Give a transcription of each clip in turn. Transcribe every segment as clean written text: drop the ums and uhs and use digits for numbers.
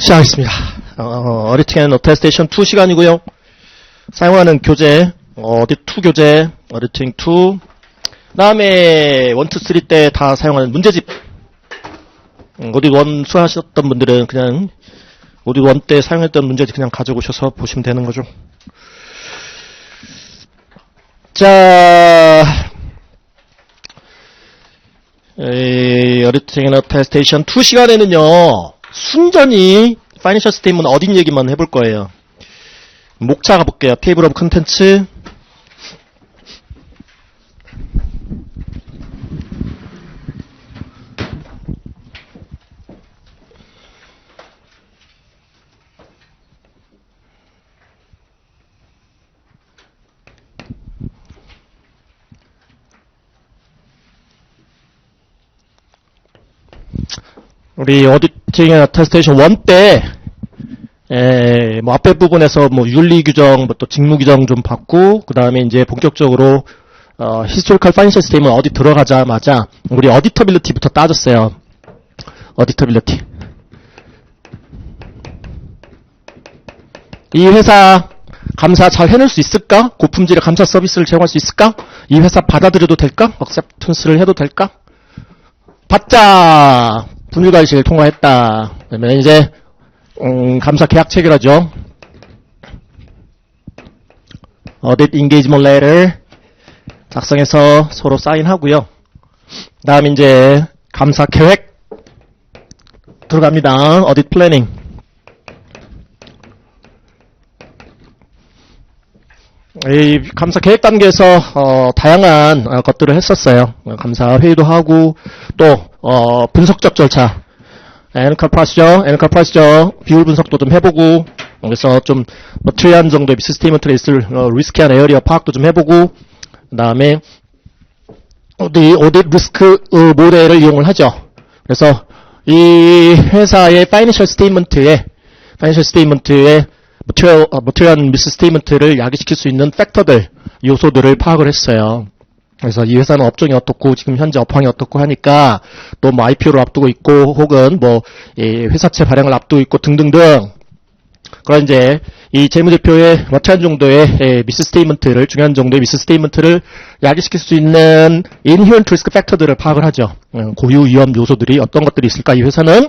시작하겠습니다. 어디팅 앤 어테스테이션 2 시간이고요. 사용하는 교재, 어디2 교재, 어디팅 2. 그 다음에 1, 2, 3 때 다 사용하는 문제집. 어디 1 수하셨던 분들은 그냥 어디 1 때 사용했던 문제집 그냥 가져오셔서 보시면 되는 거죠. 자, 어디팅 앤 어테스테이션 2 시간에는요, 순전히 파이낸셜 스테이트먼트 어딘 얘기만 해볼 거예요. 목차 가볼게요. 테이블 오브 컨텐츠. 우리 어디팅 앤 어테스테이션 1 때, 앞에 부분에서 윤리 규정, 또 직무 규정 좀 받고, 그 다음에 이제 본격적으로, 히스토리컬 파이낸셜 스테이트먼트 어디 들어가자마자, 우리 어디터빌리티부터 따졌어요. 어디터빌리티. 이 회사 감사 잘 해낼 수 있을까? 고품질의 감사 서비스를 제공할 수 있을까? 이 회사 받아들여도 될까? 억셉턴스를 해도 될까? 받자! 분류관리실 통과했다. 그러면 이제 감사 계약 체결하죠. Audit Engagement Letter 작성해서 서로 사인하고요. 다음 이제 감사 계획 들어갑니다. Audit Planning. 이 감사 계획 단계에서 다양한 것들을 했었어요. 감사 회의도 하고 또 분석적 절차, 애널카프라시죠. 비율 분석도 좀 해보고, 그래서 좀 트리한 정도의 미스 스테이트먼트에 있을 리스키한 에어리어 파악도 좀 해보고, 그 다음에 오딧 리스크 모델을 이용을 하죠. 그래서 이 회사의 파이낸셜 스테이트먼트에 머티리얼 미스 스테이트먼트를 야기시킬 수 있는 팩터들, 요소들을 파악을 했어요. 그래서 이 회사는 업종이 어떻고 지금 현재 업황이 어떻고 하니까 또 IPO를 앞두고 있고 혹은 회사채 발행을 앞두고 있고 등등등. 그런 이제 이 재무제표의 마찬가지 정도의 미스 스테이트먼트를 중요한 정도의 미스 스테이트먼트를 야기시킬 수 있는 inherent risk 팩터들을 파악을 하죠. 고유 위험 요소들이 어떤 것들이 있을까 이 회사는.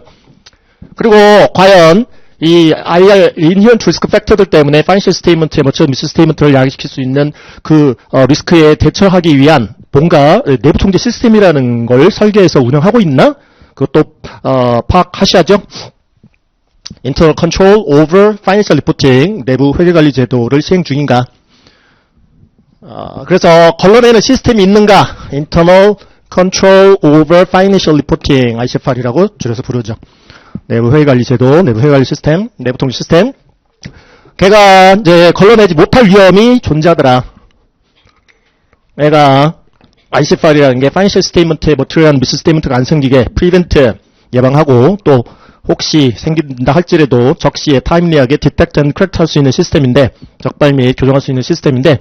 그리고 과연 이 IR, inherent risk 팩터들 때문에 파이낸셜 스테이트먼트에 미스 스테이트먼트를 야기시킬 수 있는 그 리스크에 대처하기 위한 뭔가 내부 통제 시스템이라는 걸 설계해서 운영하고 있나? 그것도 파악하셔야죠. Internal control over financial reporting, 내부 회계관리 제도를 시행 중인가? 그래서 걸러내는 시스템이 있는가? Internal control over financial reporting, ICFR이라고 줄여서 부르죠. 내부 회계관리 제도, 내부 회계관리 시스템, 내부 통제 시스템. 걔가 이제 걸러내지 못할 위험이 존재하더라. 얘가 ICFR이라는 게 파이낸셜 스테이트먼트에 트리한 미스 스테이트먼트가 안 생기게 프리벤트 예방하고 또 혹시 생긴다 할지라도 적시에 타임리하게 디텍트 앤 커렉트 할 수 있는 시스템인데 적발 및 교정할 수 있는 시스템인데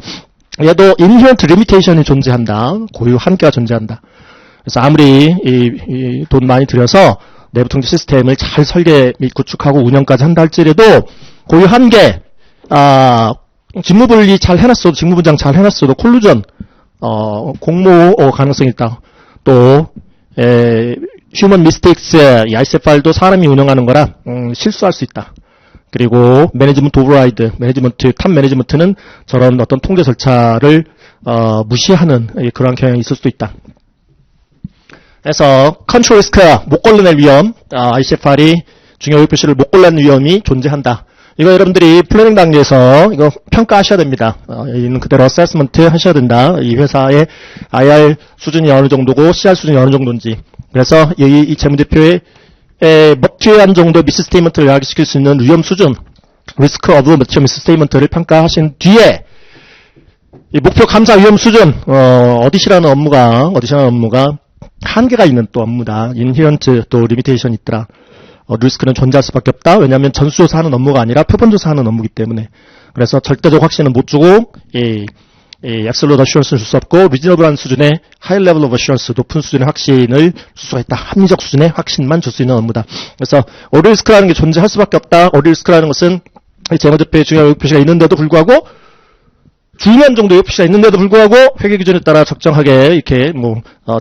얘도 인헤런트 리미테이션이 존재한다. 고유 한계가 존재한다. 그래서 아무리 돈 많이 들여서 내부 통제 시스템을 잘 설계 및 구축하고 운영까지 한다 할지라도 고유 한계, 직무분리 잘 해놨어도, 직무분장 잘 해놨어도 콜루전, 공모 가능성이 있다. 또, 휴먼 미스테이크스, ICFR도 사람이 운영하는 거라, 실수할 수 있다. 그리고 매니지먼트 오버라이드, 탑 매니지먼트는 저런 어떤 통제 절차를, 무시하는 그런 경향이 있을 수도 있다. 그래서 컨트롤 리스크, 못 걸러낼 위험, ICFR이 중요 표시를 못 걸러낸 위험이 존재한다. 이거 여러분들이 플래닝 단계에서 이거 평가하셔야 됩니다. 있는 그대로 어세스먼트 하셔야 된다. 이 회사의 IR 수준이 어느 정도고 CR 수준이 어느 정도인지. 그래서 이 재무제표의 머티리얼한 정도의 미스 스테이트먼트를 야기시킬 수 있는 위험 수준, 리스크 오브 머티리얼 미스 스테이트먼트를 평가하신 뒤에 이 목표 감사 위험 수준, 어디시라는 업무가 한계가 있는 또 업무다. 인헤런트 또 리미테이션이 있더라. 리스크는 존재할 수밖에 없다. 왜냐하면 전수조사 하는 업무가 아니라 표본조사 하는 업무이기 때문에. 그래서 절대적 확신은 못 주고 이 absolute assurance는 줄 수 없고 reasonable한 수준의 high level of assurance, 높은 수준의 확신을 줄 수가 있다. 합리적 수준의 확신만 줄 수 있는 업무다. 그래서 어뢰 리스크라는 게 존재할 수밖에 없다. 어뢰 리스크라는 것은 재무제표에 중요한 표시가 있는데도 불구하고 중요한 정도의 표시가 있는데도 불구하고 회계 기준에 따라 적정하게 이렇게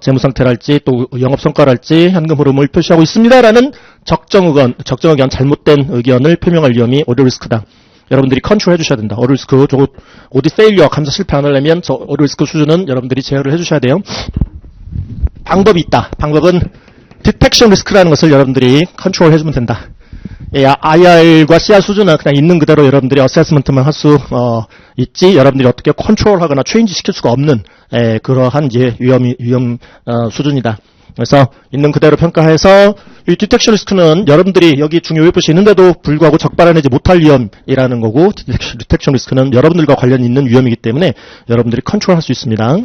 재무 상태랄지 또 영업 성과랄지 현금 흐름을 표시하고 있습니다라는 적정 의견 잘못된 의견을 표명할 위험이 어뢰 리스크다. 여러분들이 컨트롤 해주셔야 된다. 어뢰 리스크, 오디트 페일리어 감사 실패 안 하려면 저 어뢰 리스크 수준은 여러분들이 제어를 해주셔야 돼요. 방법이 있다. 방법은 디텍션 리스크라는 것을 여러분들이 컨트롤 해주면 된다. IR과 CR 수준은 그냥 있는 그대로 여러분들이 어세스먼트만 할 수 있지 여러분들이 어떻게 컨트롤하거나 체인지 시킬 수가 없는 그러한 이제 위험 수준이다. 그래서 있는 그대로 평가해서 이 디텍션 리스크는 여러분들이 여기 중요 요법이 있는데도 불구하고 적발해내지 못할 위험이라는 거고 디텍션 리스크는 여러분들과 관련이 있는 위험이기 때문에 여러분들이 컨트롤할 수 있습니다.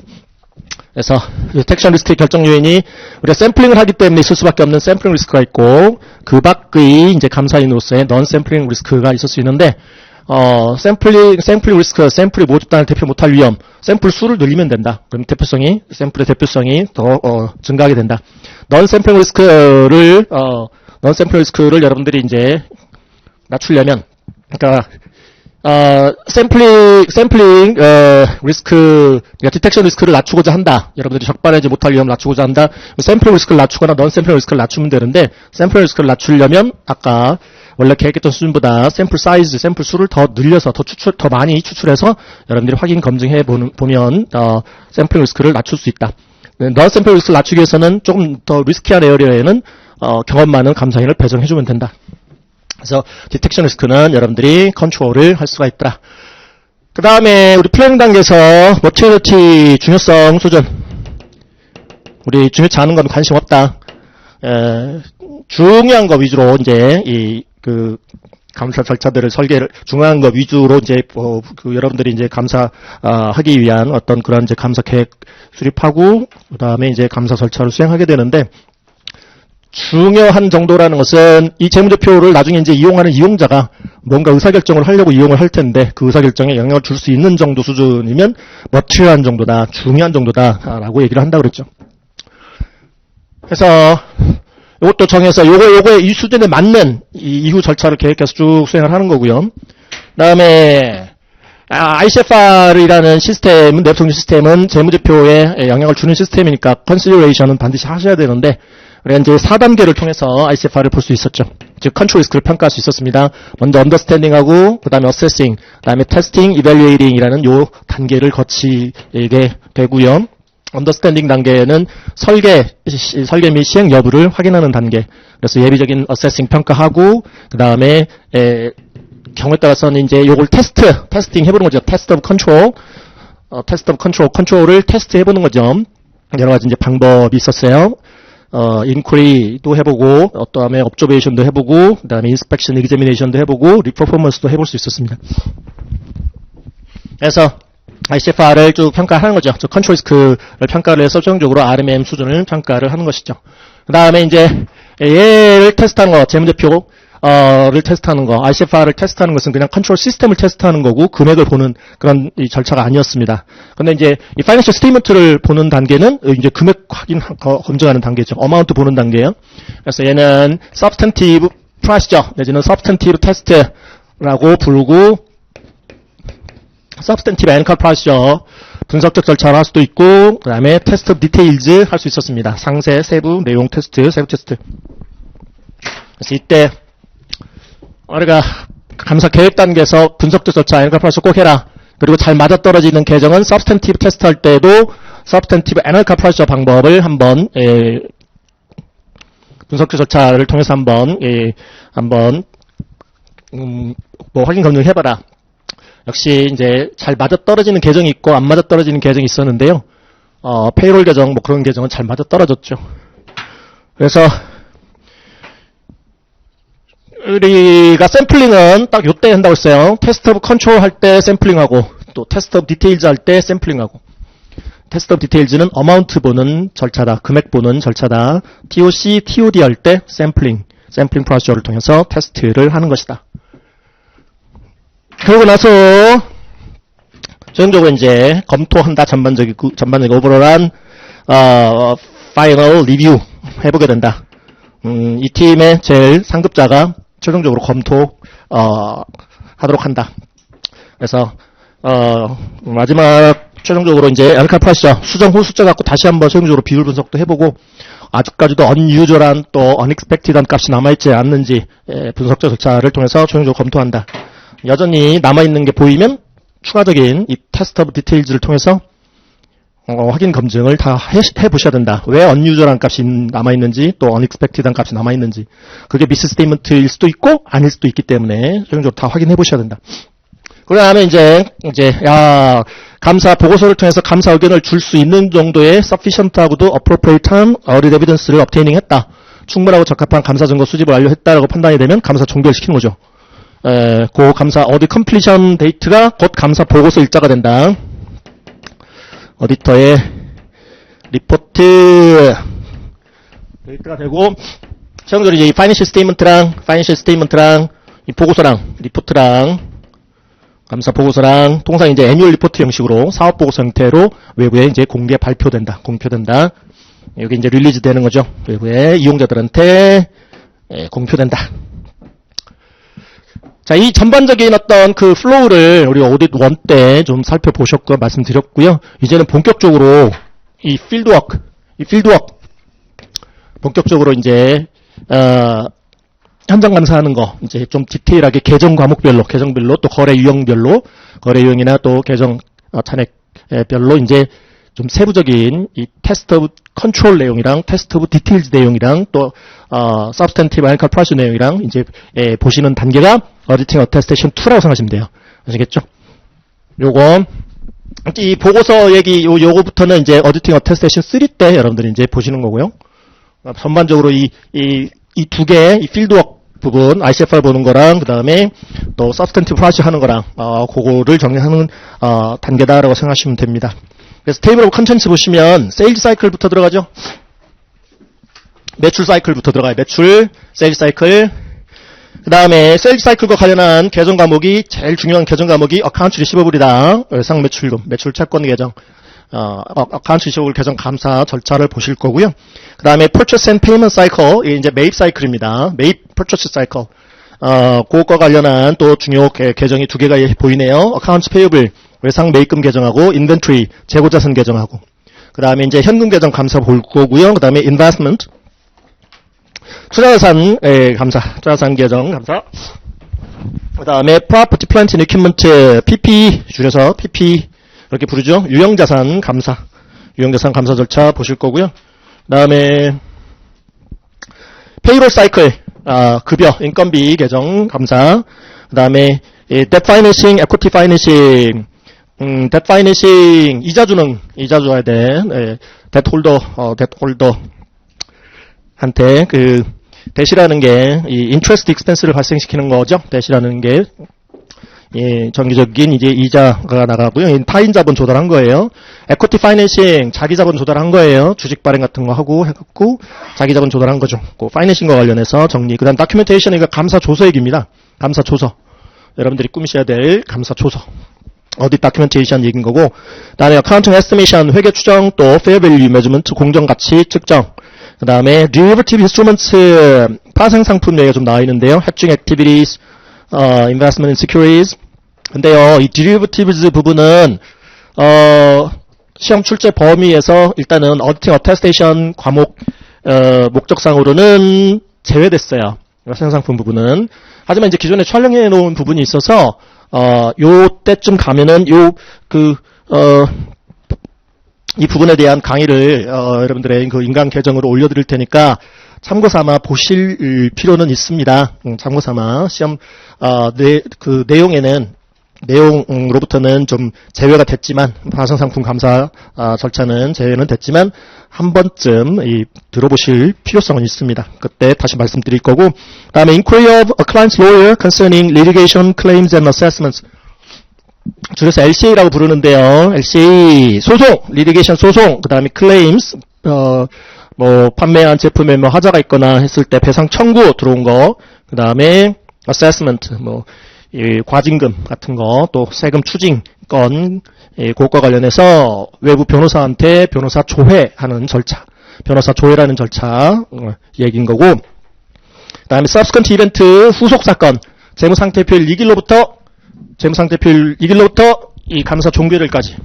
그래서 디텍션 리스크의 결정 요인이 우리가 샘플링을 하기 때문에 있을 수밖에 없는 샘플링 리스크가 있고 그 밖의 이제 감사인으로서의 넌 샘플링 리스크가 있을 수 있는데 샘플링 리스크, 샘플이 모집단을 대표 못할 위험, 샘플 수를 늘리면 된다. 그럼 샘플의 대표성이 더 증가하게 된다. 넌 샘플링 리스크를 여러분들이 이제 낮추려면, 그러니까 샘플링 리스크, 그러니까 디텍션 리스크를 낮추고자 한다. 여러분들이 적발하지 못할 위험을 낮추고자 한다. 샘플링 리스크를 낮추거나 넌 샘플링 리스크를 낮추면 되는데, 샘플링 리스크를 낮추려면 아까 원래 계획했던 수준보다 샘플 사이즈, 샘플 수를 더 늘려서 더 많이 추출해서 여러분들이 확인 검증해 보면 샘플링 리스크를 낮출 수 있다. 넌 샘플링 리스크를 낮추기 위해서는 조금 더 리스키한 에어리어에는 경험 많은 감사인을 배정해주면 된다. 그래서 디텍션 리스크는 여러분들이 컨트롤을 할 수가 있더라. 그 다음에 우리 플래닝 단계에서 머티리티 중요성 수준. 우리 중요치 않은 건 관심 없다. 중요한 거 위주로 이제 감사 절차들을 중요한 거 위주로 이제 여러분들이 이제 감사하기 위한 어떤 그런 이제 감사 계획 수립하고 그 다음에 이제 감사 절차를 수행하게 되는데. 중요한 정도라는 것은 이 재무제표를 나중에 이제 이용하는 이용자가 뭔가 의사결정을 하려고 이용을 할 텐데 그 의사결정에 영향을 줄 수 있는 정도 수준이면 머티리얼한 정도다, 중요한 정도다라고 얘기를 한다고 그랬죠. 그래서 이것도 정해서 요거에 이 수준에 맞는 이후 절차를 계획해서 쭉 수행을 하는 거고요. 그다음에 ICFR이라는 시스템은 랩통령 시스템은 재무제표에 영향을 주는 시스템이니까 컨시더레이션은 반드시 하셔야 되는데 우리가 이제 4단계를 통해서 ICFR을 볼 수 있었죠. 즉 컨트롤 리스크를 평가할 수 있었습니다. 먼저 언더스탠딩하고 그 다음에 어세싱, 그 다음에 테스팅, 이밸리에이팅이라는 요 단계를 거치게 되고요. 언더스탠딩 단계는 설계 및 시행 여부를 확인하는 단계. 그래서 예비적인 어세싱 평가하고 그 다음에 경우에 따라서는 이제 요걸 테스팅 해보는 거죠. 테스트 오브 컨트롤을 테스트 해보는 거죠. 여러 가지 이제 방법이 있었어요. 인퀴리도 해보고, 다음에 업저베이션도 해보고, 그 다음에 인스펙션, examination도 해보고, 리퍼포먼스도 해볼 수 있었습니다. 그래서 ICFR을 쭉 평가하는 거죠. 저 컨트롤 리스크를 평가를 해서 최종적으로 RMM 수준을 평가를 하는 것이죠. 그 다음에 이제 얘를 테스트하는 거, 재무제표 를 테스트하는 거, ICFR을 테스트하는 것은 그냥 컨트롤 시스템을 테스트하는 거고 금액을 보는 그런 이 절차가 아니었습니다. 근데 이제 이 파이낸셜 스테이트먼트를 보는 단계는 이제 금액 확인 검증하는 단계죠. 어마운트 보는 단계예요. 그래서 얘는 substantive price죠. 내지는 substantive test라고 부르고 substantive analytical price죠. 분석적 절차를 할 수도 있고 그다음에 test of details 할 수 있었습니다. 상세, 세부, 내용 테스트, 세부 테스트. 그래서 이때 우리가 감사 계획 단계에서 분석적 절차, 애널리티컬 프라이스 꼭 해라. 그리고 잘 맞아떨어지는 계정은 서브스탠티브 테스트 할 때도 서브스탠티브 애널리티컬 프라이스 방법을 한번 분석적 절차를 통해서 한번 확인 검증 해봐라. 역시 이제 잘 맞아떨어지는 계정이 있고 안 맞아떨어지는 계정이 있었는데요. 페이롤 계정 그런 계정은 잘 맞아떨어졌죠. 그래서 우리가 샘플링은 딱 요때 한다고 했어요. 테스트 오브 컨트롤 할 때 샘플링하고 또 테스트 오브 디테일즈 할 때 샘플링하고 테스트 오브 디테일즈는 어마운트 보는 절차다. 금액 보는 절차다. TOC, TOD 할 때 샘플링 프로시저를 통해서 테스트를 하는 것이다. 그러고 나서 최종적으로 이제 검토한다. 전반적인 오버롤한 파이널 리뷰 해보게 된다. 이 팀의 제일 상급자가 최종적으로 하도록 한다. 그래서 마지막 최종적으로 이제 알카프라시아 수정 호수자 갖고 다시 한번 최종적으로 비율 분석도 해보고 아직까지도 unusual한 또 unexpected한 값이 남아있지 않는지 분석적 절차를 통해서 최종적으로 검토한다. 여전히 남아있는 게 보이면 추가적인 이 테스트 오브 디테일즈를 통해서 확인 검증을 다 해보셔야 된다. 왜 unusual한 값이 남아있는지 또 unexpected한 값이 남아있는지 그게 미스 스테이트먼트일 수도 있고 아닐 수도 있기 때문에 최종적으로 다 확인해 보셔야 된다. 그 다음에 이제 감사 보고서를 통해서 감사 의견을 줄 수 있는 정도의 sufficient하고도 appropriate한 audit evidence를 obtaining 했다. 충분하고 적합한 감사 증거 수집을 완료했다라고 판단이 되면 감사 종결시키는 거죠. 그 감사 audit completion date가 곧 감사 보고서 일자가 된다. 어디터의 리포트 데이트가 되고 최종적으로 이제 이 파이낸셜 스테이트먼트랑 이 보고서랑 리포트랑 감사 보고서랑 통상 이제 애뉴얼 리포트 형식으로 사업 보고서 형태로 외부에 이제 공표된다. 여기 이제 릴리즈 되는 거죠. 외부에 이용자들한테 공표된다. 자, 이 전반적인 어떤 그 플로우를 우리 오딧 1 때 좀 살펴보셨고 말씀드렸고요. 이제는 본격적으로 이 필드워크 본격적으로 이제 현장 감사하는 거 이제 좀 디테일하게 계정 과목별로 또 거래 유형별로 거래 유형이나 또 계정 잔액별로 이제 좀 세부적인 이 테스트 오브 컨트롤 내용이랑 테스트 오브 디테일즈 내용이랑 또 서브스탄티브 앤 프라이스 내용이랑 이제 보시는 단계가 어디팅 어테스테이션 2라고 생각하시면 돼요. 아시겠죠? 요거 이 보고서 얘기 요거부터는 이제 어디팅 어테스테이션 3 때 여러분들이 이제 보시는 거고요. 전반적으로 이 두 개 이 필드워크 부분 ICFR 보는 거랑 그 다음에 또 서브스탄티브 프라이스 하는 거랑 그거를 정리하는 단계다라고 생각하시면 됩니다. 그래서 테이블 오브 컨텐츠 보시면 세일즈 사이클부터 들어가죠. 매출 사이클부터 들어가요. 매출, 세일즈 사이클. 그 다음에 세일즈 사이클과 관련한 계정 과목이 제일 중요한 계정 과목이 어카운트 리시버블이다. 외상 매출금, 매출 채권 계정, 어카운트 리시버블 계정 감사 절차를 보실 거고요. 그 다음에 purchase and payment cycle, 이게 이제 매입 사이클입니다. 매입 purchase cycle. 그것과 관련한 또 중요 계정이 두 개가 보이네요. 어카운트 페이블, 외상 매입금 계정하고 인벤토리, 재고자산 계정하고. 그 다음에 이제 현금 계정 감사 볼 거고요. 그 다음에 investment, 투자자산 투자자산 계정 감사. 그 다음에 property, plant and equipment, PP 줄여서 PP 이렇게 부르죠. 유형자산 감사, 유형자산 감사 절차 보실 거고요. 그 다음에 payroll cycle, 급여, 인건비 계정 감사. 그 다음에 debt financing, equity financing, debt financing 이자 줘야 돼. debt holder한테 그 대시라는 게 이 interest expense를 발생시키는 거죠. 대시라는 게 정기적인 이제 이자가 나가고요. 타인 자본 조달한 거예요. equity financing 자기 자본 조달한 거예요. 주식 발행 같은 거 하고 해갖고 자기 자본 조달한 거죠. 그 파이낸싱과 관련해서 정리. 그다음 documentation 이거 감사 조서 얘기입니다. 감사 조서. 여러분들이 꾸미셔야 될 감사 조서. 어디 documentation 얘기인 거고. 그다음에 accounting estimation 회계 추정 또 fair value measurement 공정 가치 측정. 그 다음에 derivative instruments 파생 상품 얘기가 좀 나와 있는데요. hedging activities, investment in securities. 근데요, 이 derivatives 부분은 시험 출제 범위에서 일단은 auditing attestation 과목 목적상으로는 제외됐어요. 파생 상품 부분은. 하지만 이제 기존에 촬영해 놓은 부분이 있어서 요 때쯤 가면은 이 부분에 대한 강의를 여러분들의 그 인강 계정으로 올려드릴 테니까 참고삼아 보실 필요는 있습니다. 참고삼아 시험 그 내용으로부터는 좀 제외가 됐지만 파생상품 감사 절차는 제외는 됐지만 한 번쯤 들어보실 필요성은 있습니다. 그때 다시 말씀드릴 거고. 그다음에 inquiry of a client's lawyer concerning litigation claims and assessments. 줄여서 LCA라고 부르는데요. LCA 소송, 리티게이션 소송, 그 다음에 claims, 판매한 제품에 하자가 있거나 했을 때 배상 청구 들어온 거, 그 다음에 assessment, 과징금 같은 거, 또 세금 추징 건, 그것과 관련해서 외부 변호사한테 변호사 조회하는 절차, 변호사 조회라는 절차 얘기인 거고, 그 다음에 subsequent 이벤트 후속 사건, 재무상태표일 2일로부터 이 감사 종결일까지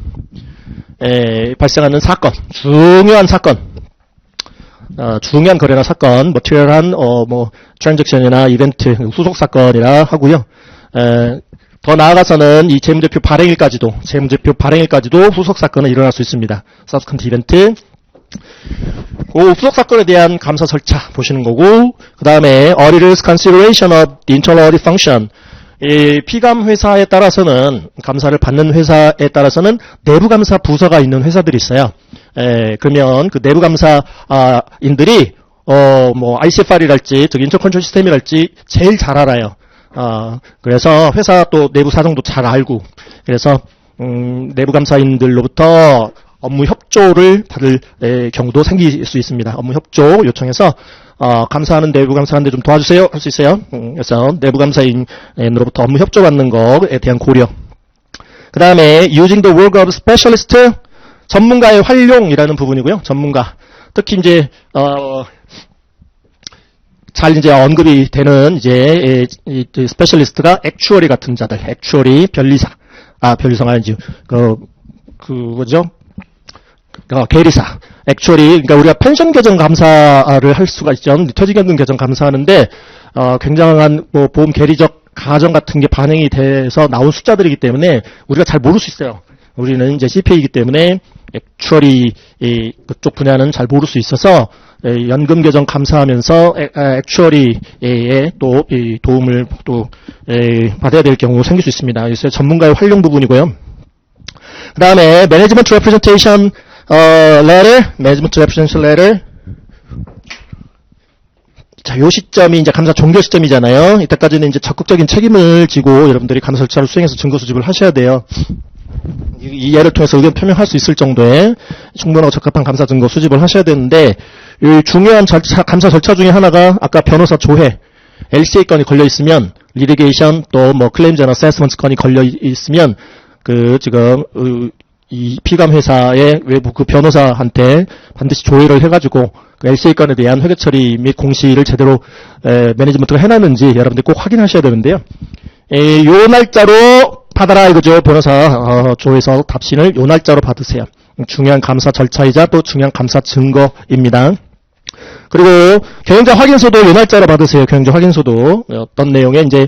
발생하는 사건, 중요한 사건, 중요한 거래나 사건, 머티리얼한 트랜잭션이나 이벤트 후속 사건이라 하고요. 더 나아가서는 이 재무제표 발행일까지도 후속 사건은 일어날 수 있습니다. subsequent 이벤트. 그 후속 사건에 대한 감사 절차 보시는 거고, 그 다음에 auditors consideration of the internal audit function. 이 피감 회사에 따라서는, 감사를 받는 회사에 따라서는 내부 감사 부서가 있는 회사들이 있어요. 그러면 그 내부 감사인들이 ICFR이랄지, 즉 인터 컨트롤 시스템이랄지 제일 잘 알아요. 그래서 회사 또 내부 사정도 잘 알고, 그래서 내부 감사인들로부터 업무 협조를 받을 경우도 생길 수 있습니다. 업무 협조 요청해서 감사하는 내부 감사하는데 좀 도와주세요 할 수 있어요. 그래서 내부 감사인으로부터 업무 협조 받는 것에 대한 고려. 그 다음에 using the work of specialist, 전문가의 활용이라는 부분이고요. 전문가, 특히 이제 잘 이제 언급이 되는 이제 스페셜리스트가 액추어리 같은 자들, 액추어리 변리사가 아니지 그거죠. 계리사, 액추어리, 그러니까 우리가 펜션 계정 감사를 할 수가 있죠. 퇴직연금 계정 감사하는데 굉장한 보험 계리적 가정 같은 게 반영이 돼서 나온 숫자들이기 때문에 우리가 잘 모를 수 있어요. 우리는 이제 CPA이기 때문에 액추어리 그쪽 분야는 잘 모를 수 있어서 연금 계정 감사하면서 액추어리에 또 도움을 또 받아야 될 경우 생길 수 있습니다. 그래서 전문가의 활용 부분이고요. 그 다음에 매니지먼트 레프레젠테이션 레터. 자, 요 시점이 이제 감사 종결 시점이잖아요. 이때까지는 이제 적극적인 책임을 지고 여러분들이 감사 절차를 수행해서 증거 수집을 하셔야 돼요. 이 예를 통해서 의견 표명할 수 있을 정도의 충분하고 적합한 감사 증거 수집을 하셔야 되는데, 이 중요한 감사 절차 중에 하나가 아까 변호사 조회, LCA 건이 걸려 있으면, 리리게이션 또 클레임즈 앤 어세스먼트 건이 걸려 있으면 지금 이 피감 회사의 외부 그 변호사한테 반드시 조회를 해가지고 그 LCA 건에 대한 회계 처리 및 공시를 제대로 매니지먼트가 해놨는지 여러분들 꼭 확인하셔야 되는데요. 요 날짜로 받아라 이거죠. 변호사 조회서 답신을 요 날짜로 받으세요. 중요한 감사 절차이자 또 중요한 감사 증거입니다. 그리고 경영자 확인서도 요 날짜로 받으세요. 경영자 확인서도 어떤 내용의 이제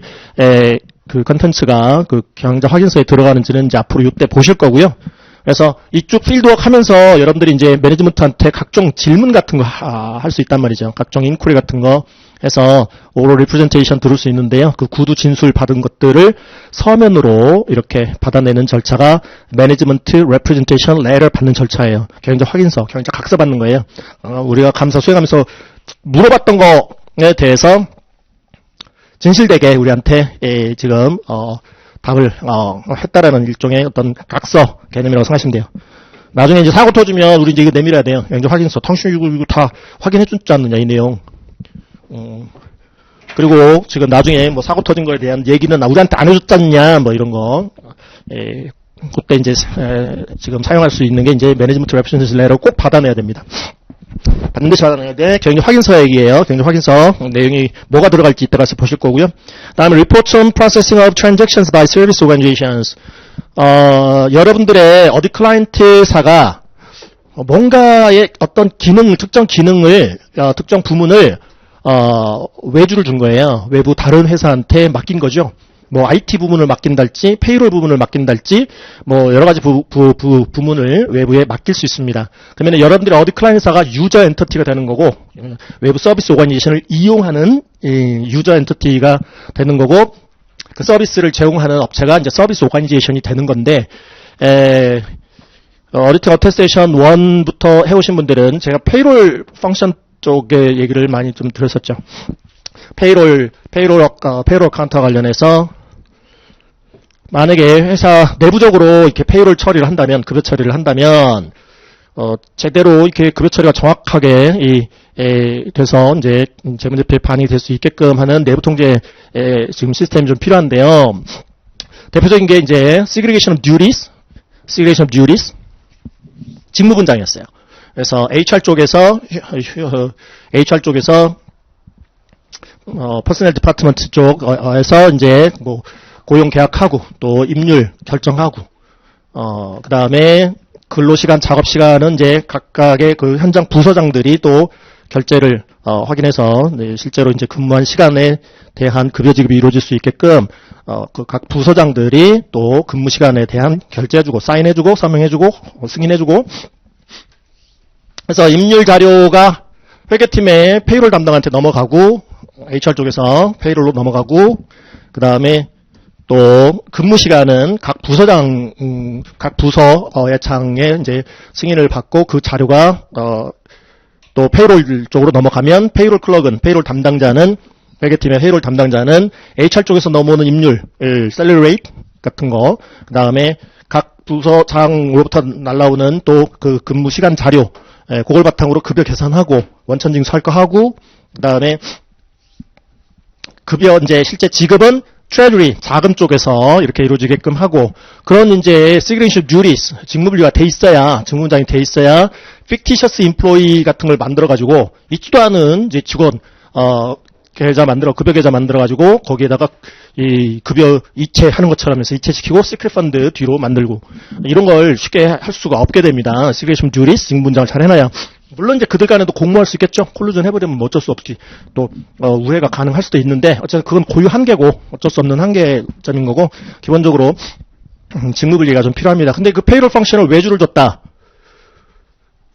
그 컨텐츠가 그 경영자 확인서에 들어가는지는 이제 앞으로 이때 보실 거고요. 그래서 이쪽 필드워크 하면서 여러분들이 이제 매니지먼트한테 각종 질문 같은 거 할 수 있단 말이죠. 각종 인퀴리 같은 거 해서 오럴 리프레젠테이션 들을 수 있는데요. 그 구두 진술 받은 것들을 서면으로 이렇게 받아내는 절차가 매니지먼트 레프레젠테이션 레터 받는 절차예요. 경영자 확인서, 경영자 각서 받는 거예요. 우리가 감사 수행하면서 물어봤던 거에 대해서 진실되게 우리한테 지금 답을 했다라는 일종의 어떤 각서 개념이라고 생각하시면 돼요. 나중에 이제 사고 터지면 우리 이제 이거 내밀어야 돼요. 경영자 확인서. 당신 이거 다 확인해줬지 않느냐 이 내용. 그리고 지금 나중에 사고 터진 거에 대한 얘기는 우리한테 안 해줬잖냐 이런 거. 그때 이제 지금 사용할 수 있는 게 이제 매니지먼트 레프레젠테이션 레터를 꼭 받아내야 됩니다. 반드시 받아내야 돼. 경영자 확인서 얘기예요. 경영자 확인서 내용이 뭐가 들어갈지 이따 가서 보실 거고요. 다음에 Reports on Processing of Transactions by Service Organizations. 여러분들의 어디 클라이언트사가 뭔가의 어떤 특정 기능을, 특정 부문을 외주를 준 거예요. 외부 다른 회사한테 맡긴 거죠. IT 부문을 맡긴달지, 페이롤 부문을 맡긴달지, 여러 가지 부문을 외부에 맡길 수 있습니다. 그러면 여러분들의 어디 클라이언트사가 유저 엔터티가 되는 거고, 외부 서비스 오가니제이션을 이용하는 유저 엔터티가 되는 거고, 그 서비스를 제공하는 업체가 이제 서비스 오가니제이션이 되는 건데, 어디팅 어테스테이션 1부터 해오신 분들은 제가 페이롤 펑션 쪽의 얘기를 많이 좀 들었었죠. 페이롤 카운터 관련해서 만약에 회사 내부적으로 이렇게 페이롤 처리를 한다면, 급여 처리를 한다면, 제대로 이렇게 급여 처리가 정확하게 돼서 이제 재무제표에 반영이 될 수 있게끔 하는 내부 통제 지금 시스템이 좀 필요한데요. 대표적인 게 이제 segregation of duties, segregation of duties, 직무 분장이었어요. 그래서 HR 쪽에서 퍼스널 디파트먼트 쪽에서 이제 뭐 고용 계약하고 또 임률 결정하고 그다음에 근로시간, 작업시간은 이제 각각의 그 현장 부서장들이 또 결제를 확인해서 실제로 이제 근무한 시간에 대한 급여 지급이 이루어질 수 있게끔 그 각 부서장들이 또 근무 시간에 대한 결제해주고 사인해주고 서명해주고 승인해주고. 그래서 임률 자료가 회계팀의 페이롤 담당한테 넘어가고 HR 쪽에서 페이롤로 넘어가고 그 다음에 또 근무 시간은 각 부서장 각 부서의 장에 이제 승인을 받고 그 자료가 또 페이롤 쪽으로 넘어가면 페이롤 클럭은 페이롤 담당자는 회계팀의 페이롤 담당자는 HR 쪽에서 넘어오는 임률, 셀러리 레이트 같은 거, 그 다음에 각 부서장으로부터 날라오는 또 그 근무 시간 자료, 그걸 바탕으로 급여 계산하고 원천징수 할 거 하고, 그 다음에 급여 이제 실제 지급은 트레저리 자금 쪽에서 이렇게 이루어지게끔 하고, 그런 이제 segregation duties 직무 분류가 돼 있어야, 직무 분장이 돼 있어야 fictitious employee 같은 걸 만들어 가지고 있지도 않은 이제 직원 급여 계좌 만들어 가지고 거기에다가 이 급여 이체하는 것처럼 해서 이체시키고 시크릿 펀드 뒤로 만들고 이런 걸 쉽게 할 수가 없게 됩니다. segregation duties 직무 분장을 잘 해놔야. 물론 이제 그들 간에도 공모할 수 있겠죠. 콜루전 해버리면 뭐 어쩔 수 없지. 또 우회가 가능할 수도 있는데 어쨌든 그건 고유 한계고 어쩔 수 없는 한계점인 거고 기본적으로 직무 분리가 좀 필요합니다. 근데 그 페이롤 펑션을 외주를 줬다.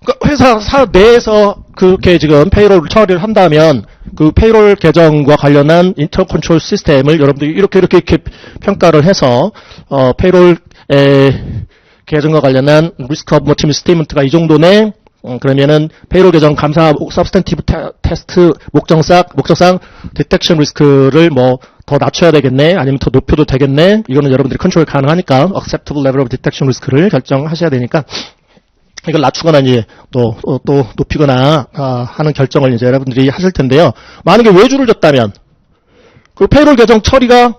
그러니까 회사 내에서 그렇게 지금 페이롤 처리를 한다면 그 페이롤 계정과 관련한 인터 컨트롤 시스템을 여러분들이 이렇게 평가를 해서 페이롤 계정과 관련한 리스크 오브 머티브 스테이먼트가 이 정도네. 그러면은 페이롤 계정 감사 서브스탄티브 테스트 목적상 디텍션 리스크를 뭐 더 낮춰야 되겠네, 아니면 더 높여도 되겠네. 이거는 여러분들이 컨트롤 가능하니까 acceptable level of detection risk를 결정하셔야 되니까 이걸 낮추거나 이제 또 높이거나 하는 결정을 이제 여러분들이 하실 텐데요. 만약에 외주를 줬다면 그 페이롤 계정 처리가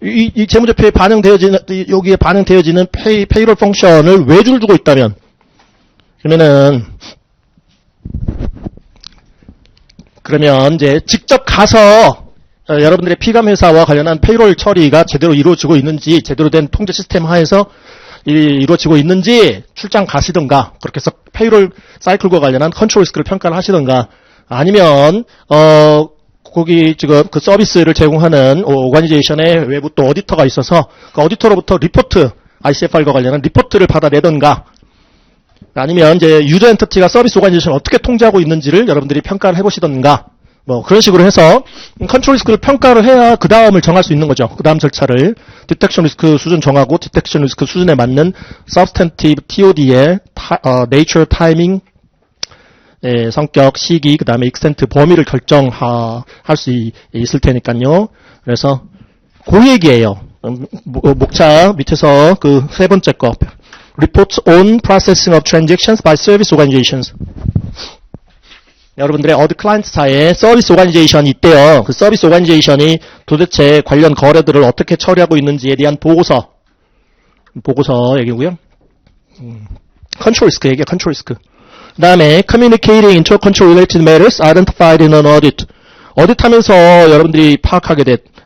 이 재무제표에 반영되어지는 여기에 반영되어지는 페이롤 펑션을 외주를 주고 있다면 그러면 이제 직접 가서 여러분들의 피감 회사와 관련한 페이롤 처리가 제대로 이루어지고 있는지, 제대로 된 통제 시스템 하에서 이루어지고 있는지 출장 가시던가, 그렇게 해서 페이롤 사이클과 관련한 컨트롤 리스크를 평가를 하시던가, 아니면 거기 지금 그 서비스를 제공하는 오가니제이션의 외부 또 어디터가 있어서 그 어디터로부터 리포트, ICFR과 관련한 리포트를 받아내던가, 아니면 이제 유저 엔터티가 서비스 오가니제이션을 어떻게 통제하고 있는지를 여러분들이 평가를 해보시던가, 뭐 그런 식으로 해서 컨트롤 리스크를 평가를 해야 그 다음을 정할 수 있는 거죠. 그 다음 절차를 디텍션 리스크 수준 정하고 디텍션 리스크 수준에 맞는 substantive TOD의 nature, timing, 성격, 시기, 그 다음에 extent, 범위를 결정할 수 있을 테니까요. 그래서 그 얘기예요. 목차 밑에서 그 세 번째 거, Reports on Processing of Transactions by Service Organizations. 여러분들의 어드 클라이언트사에 서비스 오가니제이션이 있대요. 그 서비스 오가니제이션이 도대체 관련 거래들을 어떻게 처리하고 있는지에 대한 보고서 얘기고요. 컨트롤 리스크 얘기해요. 컨트롤 리스크. 그 다음에 Communicating Inter-Control Related Matters Identified in an Audit. 어딧하면서 여러분들이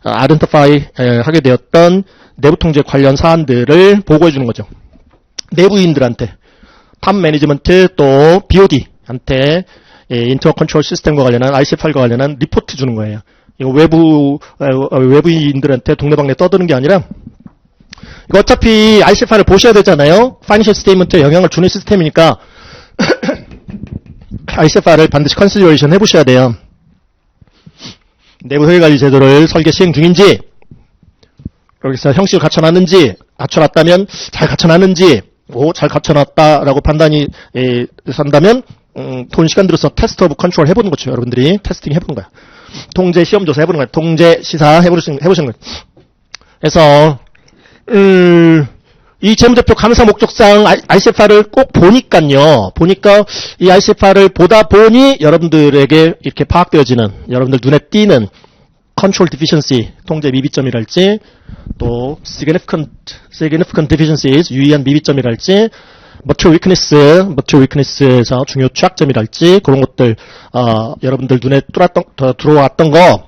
identify 하게 되었던 내부 통제 관련 사안들을 보고해 주는 거죠. 내부인들한테, 탑 매니지먼트 또 BOD한테 인터 컨트롤 시스템과 관련한 ICFR과 관련한 리포트 주는 거예요. 이거 외부인들한테 동네방네 떠드는 게 아니라, 이거 어차피 ICFR을 보셔야 되잖아요. 파이낸셜 스테이트먼트에 영향을 주는 시스템이니까 ICFR을 반드시 컨시더레이션 해보셔야 돼요. 내부 회계관리 제도를 설계 시행 중인지, 여기서 형식을 갖춰놨는지, 갖춰놨다면 잘 갖춰놨는지, 잘 갖춰놨다라고 판단이 산다면 돈 시간 들어서 테스트 오브 컨트롤 해보는 거죠. 여러분들이 테스팅 해보는 거야. 통제 시험 조사 해보는 거야. 통제 시사 해보시는 거예요. 그래서 이 재무제표 감사 목적상 ICFR을 꼭 보니까 이 ICFR을 보다 보니 여러분들에게 이렇게 파악되어지는, 여러분들 눈에 띄는 control deficiency, 통제 미비점이랄지, 또 significant deficiencies, 유의한 미비점이랄지, material weakness에서 중요 취약점이랄지, 그런 것들, 여러분들 눈에 들어왔던 거,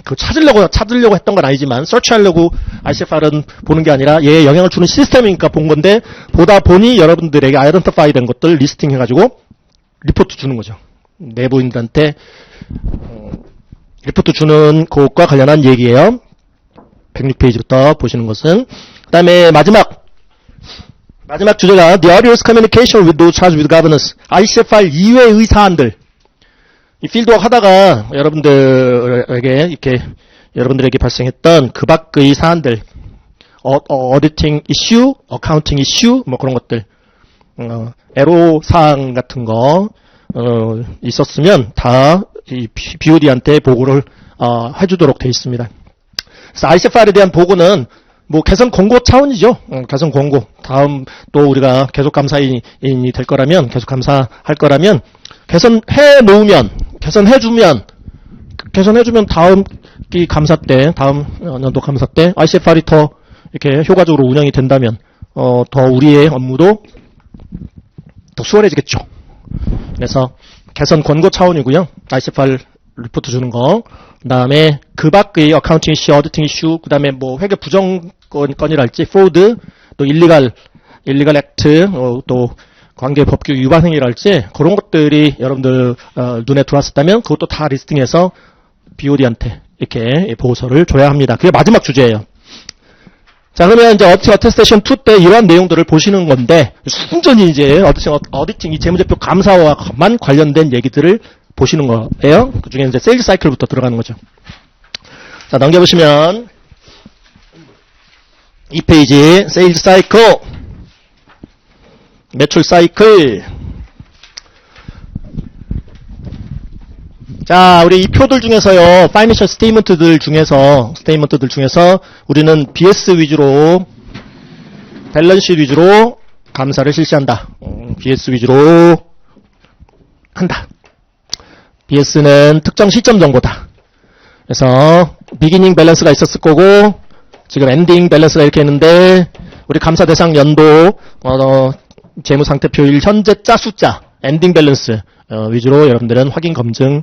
그 찾으려고 했던 건 아니지만, 서치하려고 ICFR은 보는 게 아니라, 얘에 영향을 주는 시스템이니까 본 건데, 보다 보니 여러분들에게 아이덴티파이 된 것들 리스팅 해가지고, 리포트 주는 거죠. 내부인들한테, 리포트 주는 그것과 관련한 얘기예요. 106페이지부터 보시는 것은. 그 다음에 마지막 주제가 The audience communication with those charged with governance. ICFR 이외의 사안들. 이 필드워크 하다가 여러분들에게 발생했던 그 밖의 사안들. auditing issue, accounting issue, 뭐 그런 것들. 애로사항 같은 거, 있었으면 다 이 BOD한테 보고를 해주도록 되어 있습니다. 그래서 ICFR에 대한 보고는 뭐 개선 권고 차원이죠. 개선 권고. 다음 또 우리가 계속 감사인이 될 거라면, 계속 감사할 거라면 개선해 놓으면, 개선해주면 다음 감사 때, 다음 연도 감사 때 ICFR이 더 이렇게 효과적으로 운영이 된다면 더 우리의 업무도 더 수월해지겠죠. 그래서 개선 권고 차원이고요. ICFR 리포트 주는 거. 그 다음에 그 밖의 어카운팅 이슈, 어디팅 이슈, 그 다음에 뭐 회계 부정건이랄지, fraud, 또 일리갈 액트, 또 관계 법규 위반 행위랄지, 그런 것들이 여러분들 눈에 들어왔었다면 그것도 다 리스팅해서 BOD한테 이렇게 보고서를 줘야 합니다. 그게 마지막 주제예요. 자, 그러면 이제 어테스테이션 2 때 이러한 내용들을 보시는 건데, 순전히 이제 어디팅, 이 재무제표 감사와만 관련된 얘기들을 보시는 거예요. 그 중에 이제 세일즈 사이클부터 들어가는 거죠. 자, 넘겨보시면, 2페이지, 세일즈 사이클, 매출 사이클. 자, 우리 이 표들 중에서요, 파이낸셜 스테이트먼트들 중에서 우리는 BS 위주로, 밸런스 위주로 감사를 실시한다. BS 위주로 한다. BS는 특정 시점 정보다. 그래서 비기닝 밸런스가 있었을 거고, 지금 엔딩 밸런스가 이렇게 있는데, 우리 감사 대상 연도, 재무상태표일 현재자 숫자, 엔딩 밸런스 위주로 여러분들은 확인 검증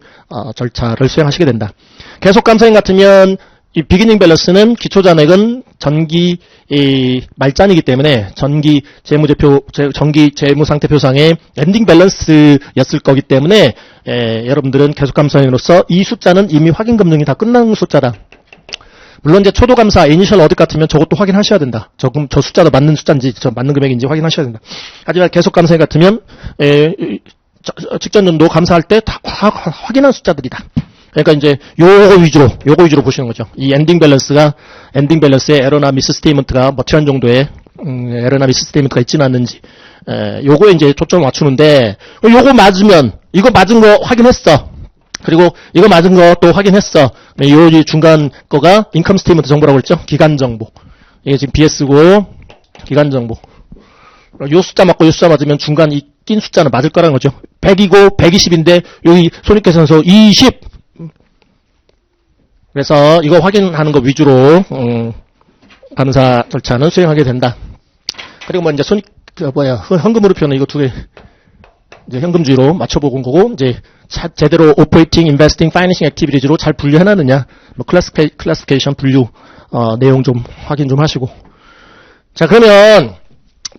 절차를 수행하시게 된다. 계속 감사인 같으면 이 비기닝 밸런스는 기초잔액은 전기 말짠이기 때문에 전기 재무상태표상의 엔딩 밸런스였을 거기 때문에 여러분들은 계속 감사인으로서 이 숫자는 이미 확인 검증이 다 끝난 숫자다. 물론 이제 초도감사, 이니셜 어딧 같으면 저것도 확인하셔야 된다. 저 숫자도 맞는 숫자인지, 맞는 금액인지 확인하셔야 된다. 하지만 계속감사 같으면, 직전연도 감사할 때 다 확인한 숫자들이다. 그러니까 이제 요거 위주로 보시는 거죠. 이 엔딩 밸런스에 에러나 미스 스테이먼트가 머티한 정도의, 에러나 미스 스테이먼트가 있지는 않는지, 요거에 이제 초점을 맞추는데, 요거 맞으면, 이거 맞은 거 확인했어. 그리고 이거 맞은 거 또 확인했어. 이 중간 거가 인컴 스테이먼트 정보라고 했죠. 기간 정보. 이게 지금 BS고 기간 정보. 요 숫자 맞고 요 숫자 맞으면 중간 이 낀 숫자는 맞을 거라는 거죠. 100이고 120인데 여기 손익계산서 20. 그래서 이거 확인하는 거 위주로 감사 절차는 수행하게 된다. 그리고 뭐 이제 현금으로 표는 이거 두 개 이제 현금주의로 맞춰보고 거고 이제 제대로 오퍼레이팅, 인베스팅, 파이낸싱 액티비티즈로 잘 분류해놨느냐, 뭐 클래시피케이션 분류 내용 좀 확인 좀 하시고. 자, 그러면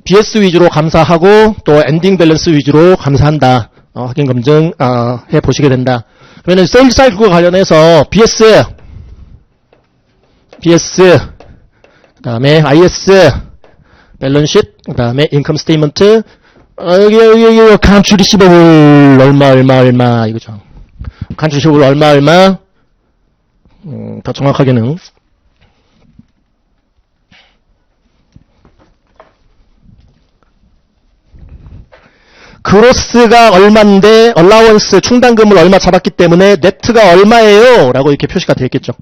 BS 위주로 감사하고 또 엔딩 밸런스 위주로 감사한다. 확인 검증 해 보시게 된다. 그러면 세일즈 사이클과 관련해서 BS, 그다음에 IS, 밸런시트, 그다음에 인컴 스테이먼트. 여기, 간추 리시버블, 얼마, 이거죠. 간추 리시버블, 얼마, 더 정확하게는. 그로스가 얼마인데, 얼라원스, 충당금을 얼마 잡았기 때문에, 네트가 얼마예요? 라고 이렇게 표시가 되어 있겠죠.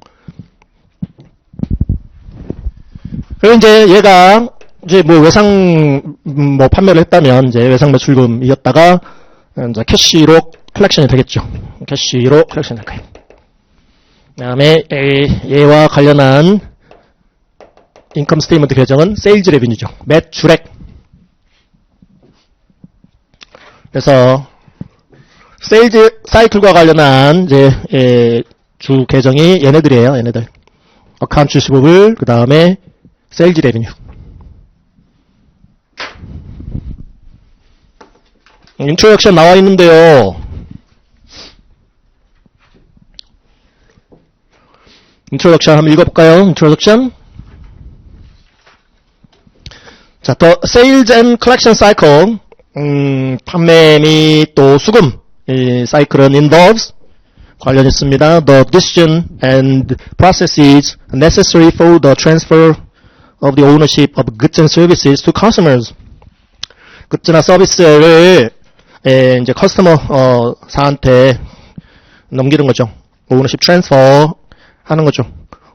그리고 이제 얘가, 이제 뭐 외상 뭐 판매를 했다면 이제 외상 매출금이었다가 이제 캐시로 컬렉션이 되겠죠. 캐시로 컬렉션이 될 거예요. 다음에 얘와 관련한 인컴 스테이트먼트 계정은 세일즈 레비뉴죠. 매출액. 그래서 세일즈 사이클과 관련한 이제 주 계정이 얘네들이에요. 얘네들. 어카운트 리시버블, 그 다음에 세일즈 레비뉴. 인트로덕션 나와 있는데요. 인트로덕션 한번 읽어볼까요? 인트로덕션. 자, The Sales and Collection Cycle. 판매 및 또 수금. 이 사이클은 involves. 관련했습니다. The decision and processes necessary for the transfer of the ownership of goods and services to customers. 굿즈나 서비스를 이제 사한테 넘기는 거죠. 오너십 트랜스퍼 하는 거죠.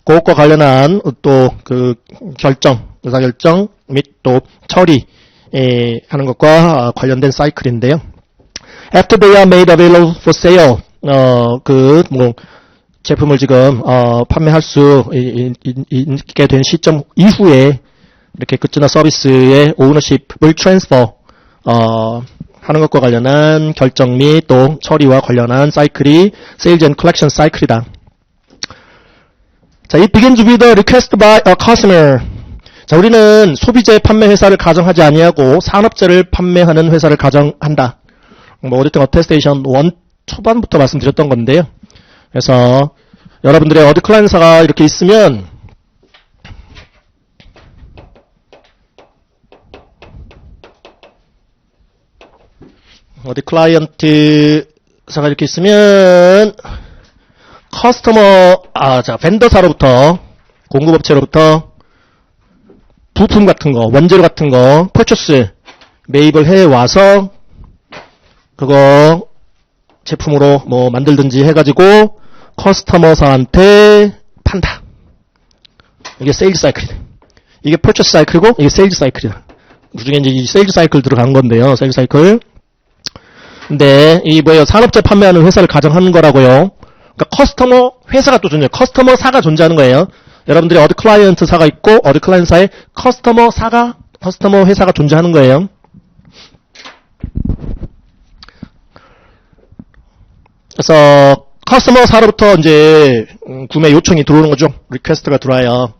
그것과 관련한 또 그 의사결정 및 또 처리 하는 것과 관련된 사이클인데요. After they are made available for sale, 제품을 지금 판매할 수 있게 된 시점 이후에 이렇게 굿즈나 서비스의 오너십을 트랜스퍼 하는 것과 관련한 결정 및 또 처리와 관련한 사이클이 Sales and Collection 사이클이다. 자, it begins with a request by a customer. 자, 우리는 소비재 판매 회사를 가정하지 아니하고 산업재를 판매하는 회사를 가정한다. 어쨌든 어테스테이션 1 초반부터 말씀드렸던 건데요. 그래서 여러분들의 어디 클라이언트사가 이렇게 있으면 어디 클라이언트사가 이렇게 있으면 벤더사로부터 공급업체로부터 부품 같은 거, 원재료 같은 거 퍼처스 매입을 해 와서 그거 제품으로 뭐 만들든지 해가지고 커스터머사한테 판다. 이게 세일즈 사이클이다. 이게 퍼처스 사이클이고 이게 세일즈 사이클이다. 그중에 이제 이 세일즈 사이클 들어간 건데요. 세일즈 사이클. 근데 이 산업재 판매하는 회사를 가정하는 거라고요. 그러니까 회사가 또 존재해요. 커스터머사가 존재하는 거예요. 여러분들이 어디 클라이언트사가 있고 어디 클라이언트사에 커스터머 회사가 존재하는 거예요. 그래서 커스터머사로부터 이제 구매 요청이 들어오는 거죠. 리퀘스트가 들어와요.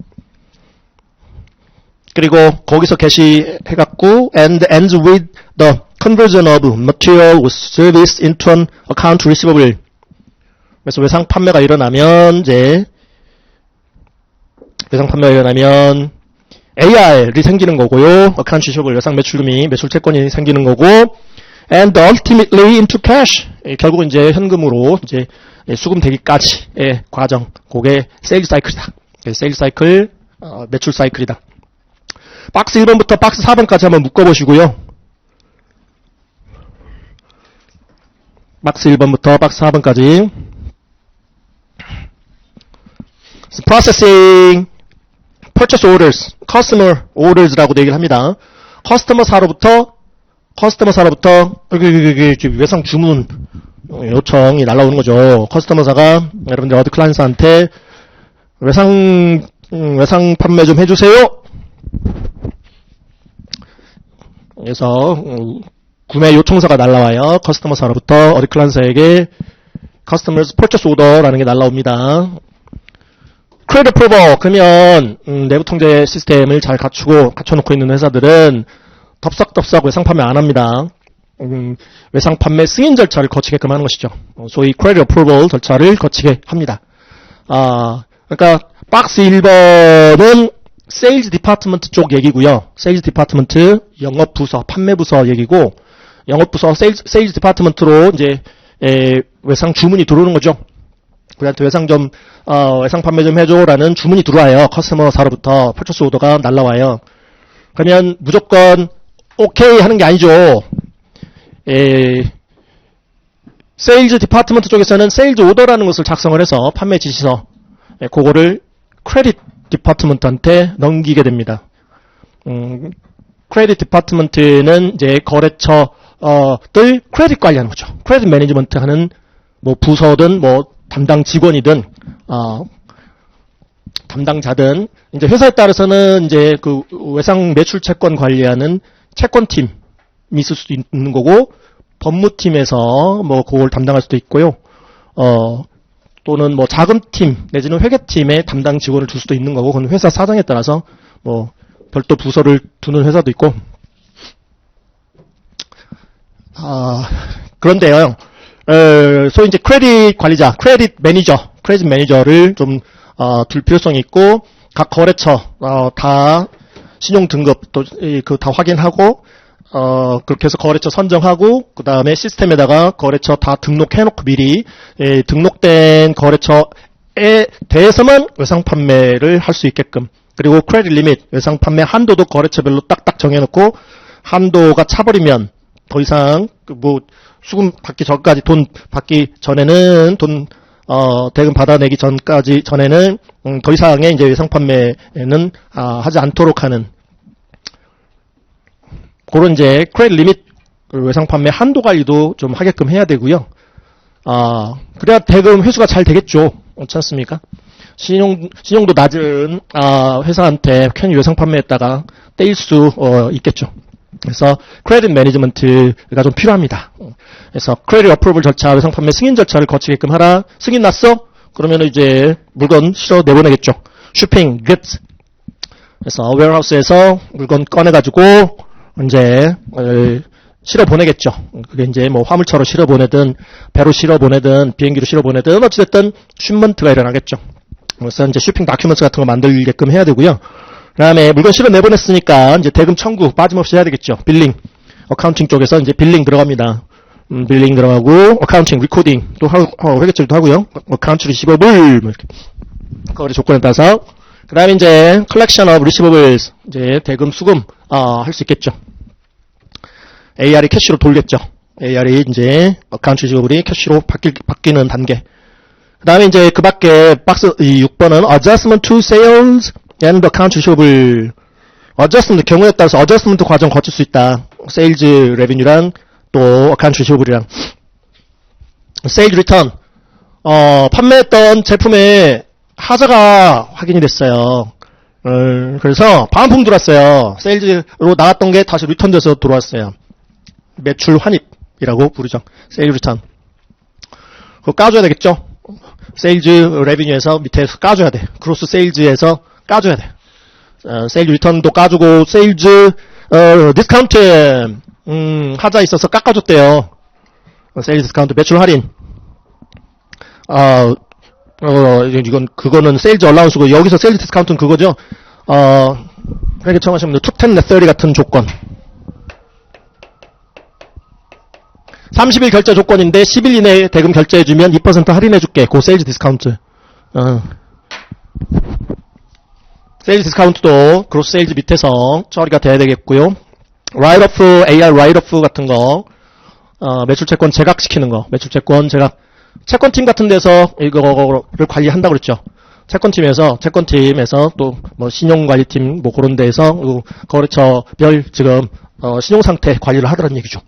그리고 거기서 게시해갖고 and ends with the conversion of material or service into an account receivable. 그래서 외상 판매가 일어나면 AR이 생기는 거고요. account receivable 외상 매출금이 매출 채권이 생기는 거고 and ultimately into cash. 결국은 이제 현금으로 이제 수금되기까지의 과정. 그게 세일즈 사이클이다. 세일즈 사이클, 매출 사이클이다. 박스 1번부터 박스 4번까지 한번 묶어보시고요. 박스 1번부터 박스 4번까지. Processing, Purchase Orders, Customer Orders라고도 얘기를 합니다. 커스터머사로부터 외상 주문 요청이 날라오는 거죠. 커스터머사가 여러분들 어디 클라이언트한테 외상 판매 좀 해주세요. 그래서 구매 요청서가 날라와요. 커스터머사로부터 어디 클라이언트에게 Customers Purchase Order라는 게 날라옵니다. Credit Approval. 그러면 내부 통제 시스템을 잘 갖춰놓고 있는 회사들은 덥석덥석 외상 판매 안 합니다. 외상 판매 승인 절차를 거치게끔 하는 것이죠. 소위 Credit Approval 절차를 거치게 합니다. 그러니까 박스 1번은 Sales Department 쪽 얘기고요. Sales Department 영업부서, 판매부서 얘기고 영업부서 Sales Department로 이제 외상 주문이 들어오는 거죠. 우리한테 외상 판매 좀 해줘라는 주문이 들어와요. 커스터머사로부터 퍼처스 오더가 날라와요. 그러면 무조건 오케이 하는 게 아니죠. 세일즈 디파트먼트 쪽에서는 세일즈 오더라는 것을 작성을 해서 판매 지시서 그거를 크레딧 디파트먼트한테 넘기게 됩니다. 크레딧 디파트먼트는 이제 거래처들 크레딧 관리하는 거죠. 크레딧 매니지먼트 하는 뭐 부서든 뭐 담당 직원이든 담당자든, 이제 회사에 따라서는 이제 그 외상 매출 채권 관리하는 채권팀이 있을 수도 있는 거고, 법무팀에서 뭐 그걸 담당할 수도 있고요. 또는 뭐 자금팀 내지는 회계팀에 담당 직원을 둘 수도 있는 거고, 그건 회사 사정에 따라서 뭐 별도 부서를 두는 회사도 있고. 그런데요, 소위 이제 크레딧 관리자, 크레딧 매니저를 좀 둘 필요성이 있고, 각 거래처 다 신용 등급 또 그 다 확인하고, 그렇게 해서 거래처 선정하고, 그 다음에 시스템에다가 거래처 다 등록해놓고 미리, 등록된 거래처에 대해서만 외상 판매를 할 수 있게끔. 그리고 크레딧 리밋, 외상 판매 한도도 거래처별로 딱딱 정해놓고, 한도가 차버리면 더 이상, 수금 받기 전까지, 돈 받기 전에는, 대금 받아내기 전에는, 더 이상의 이제 외상 판매는, 하지 않도록 하는, 그런 이제 크레딧 리밋 외상 판매 한도 관리도 좀 하게끔 해야 되고요. 그래야 대금 회수가 잘 되겠죠. 그렇지 않습니까? 신용도 낮은 회사한테 괜히 외상 판매했다가 떼일 수 있겠죠. 그래서 크레딧 매니지먼트가 좀 필요합니다. 그래서 크레딧 어프로벌 절차, 외상 판매 승인 절차를 거치게끔 하라. 승인 났어? 그러면 이제 물건 실어 내보내겠죠. 쇼핑, goods. 그래서 웨어하우스에서 물건 꺼내가지고 이제 실어 보내겠죠. 그게 이제 뭐 화물차로 실어 보내든 배로 실어 보내든 비행기로 실어 보내든 어찌됐든 슈먼트가 일어나겠죠. 그래서 이제 쇼핑 다큐멘트 같은 거 만들게끔 해야 되고요. 그다음에 물건 실어 내보냈으니까 이제 대금 청구 빠짐없이 해야 되겠죠. 빌링, 어카운팅 쪽에서 이제 빌링 들어갑니다. 빌링 들어가고 어카운팅, 리코딩 또 회계 처리도 하고요. 어카운트 리시버블 거래 조건에 따라서. 그다음에 이제 collection of receivables 이제 대금 수금 할 수 있겠죠. AR이 캐시로 돌겠죠. AR이 이제 어카운트 리시버블이 캐시로 바뀌는 단계. 그다음에 이제 그 밖에 박스 이 6번은 adjustment to sales and account receivable. adjustment 경우에 따라서 adjustment 과정 거칠 수 있다. sales revenue랑 또 account receivabl이랑. sales return 판매했던 제품의 하자가 확인이 됐어요. 그래서 반품 들어왔어요. 세일즈로 나왔던 게 다시 리턴돼서 들어왔어요. 매출 환입이라고 부르죠. 세일 리턴. 그거 까줘야 되겠죠? 세일즈 레비뉴에서 밑에서 까줘야 돼. 크로스 세일즈에서 까줘야 돼. 세일즈 리턴도 까주고, 세일즈, 디스카운트, 하자 있어서 깎아줬대요. 세일즈 디스카운트, 매출 할인. 그거는 세일즈 얼라운스고, 여기서 세일즈 디스카운트는 그거죠. 회계 청하시면 툭10 net 30 같은 조건. 30일 결제 조건인데 10일 이내에 대금 결제해주면 2% 할인해줄게. 그 세일즈 디스카운트. 세일즈 디스카운트도 그로스 세일즈 밑에서 처리가 돼야 되겠고요. 라이트오프, AR 라이트오프 같은 거, 매출 채권 제각시키는 거, 매출 채권 제각. 채권팀 같은 데서 이거를 관리한다고 그랬죠. 채권팀에서 또 뭐 신용관리팀 뭐 그런 데에서 거래처별 지금 신용상태 관리를 하더라는 얘기죠.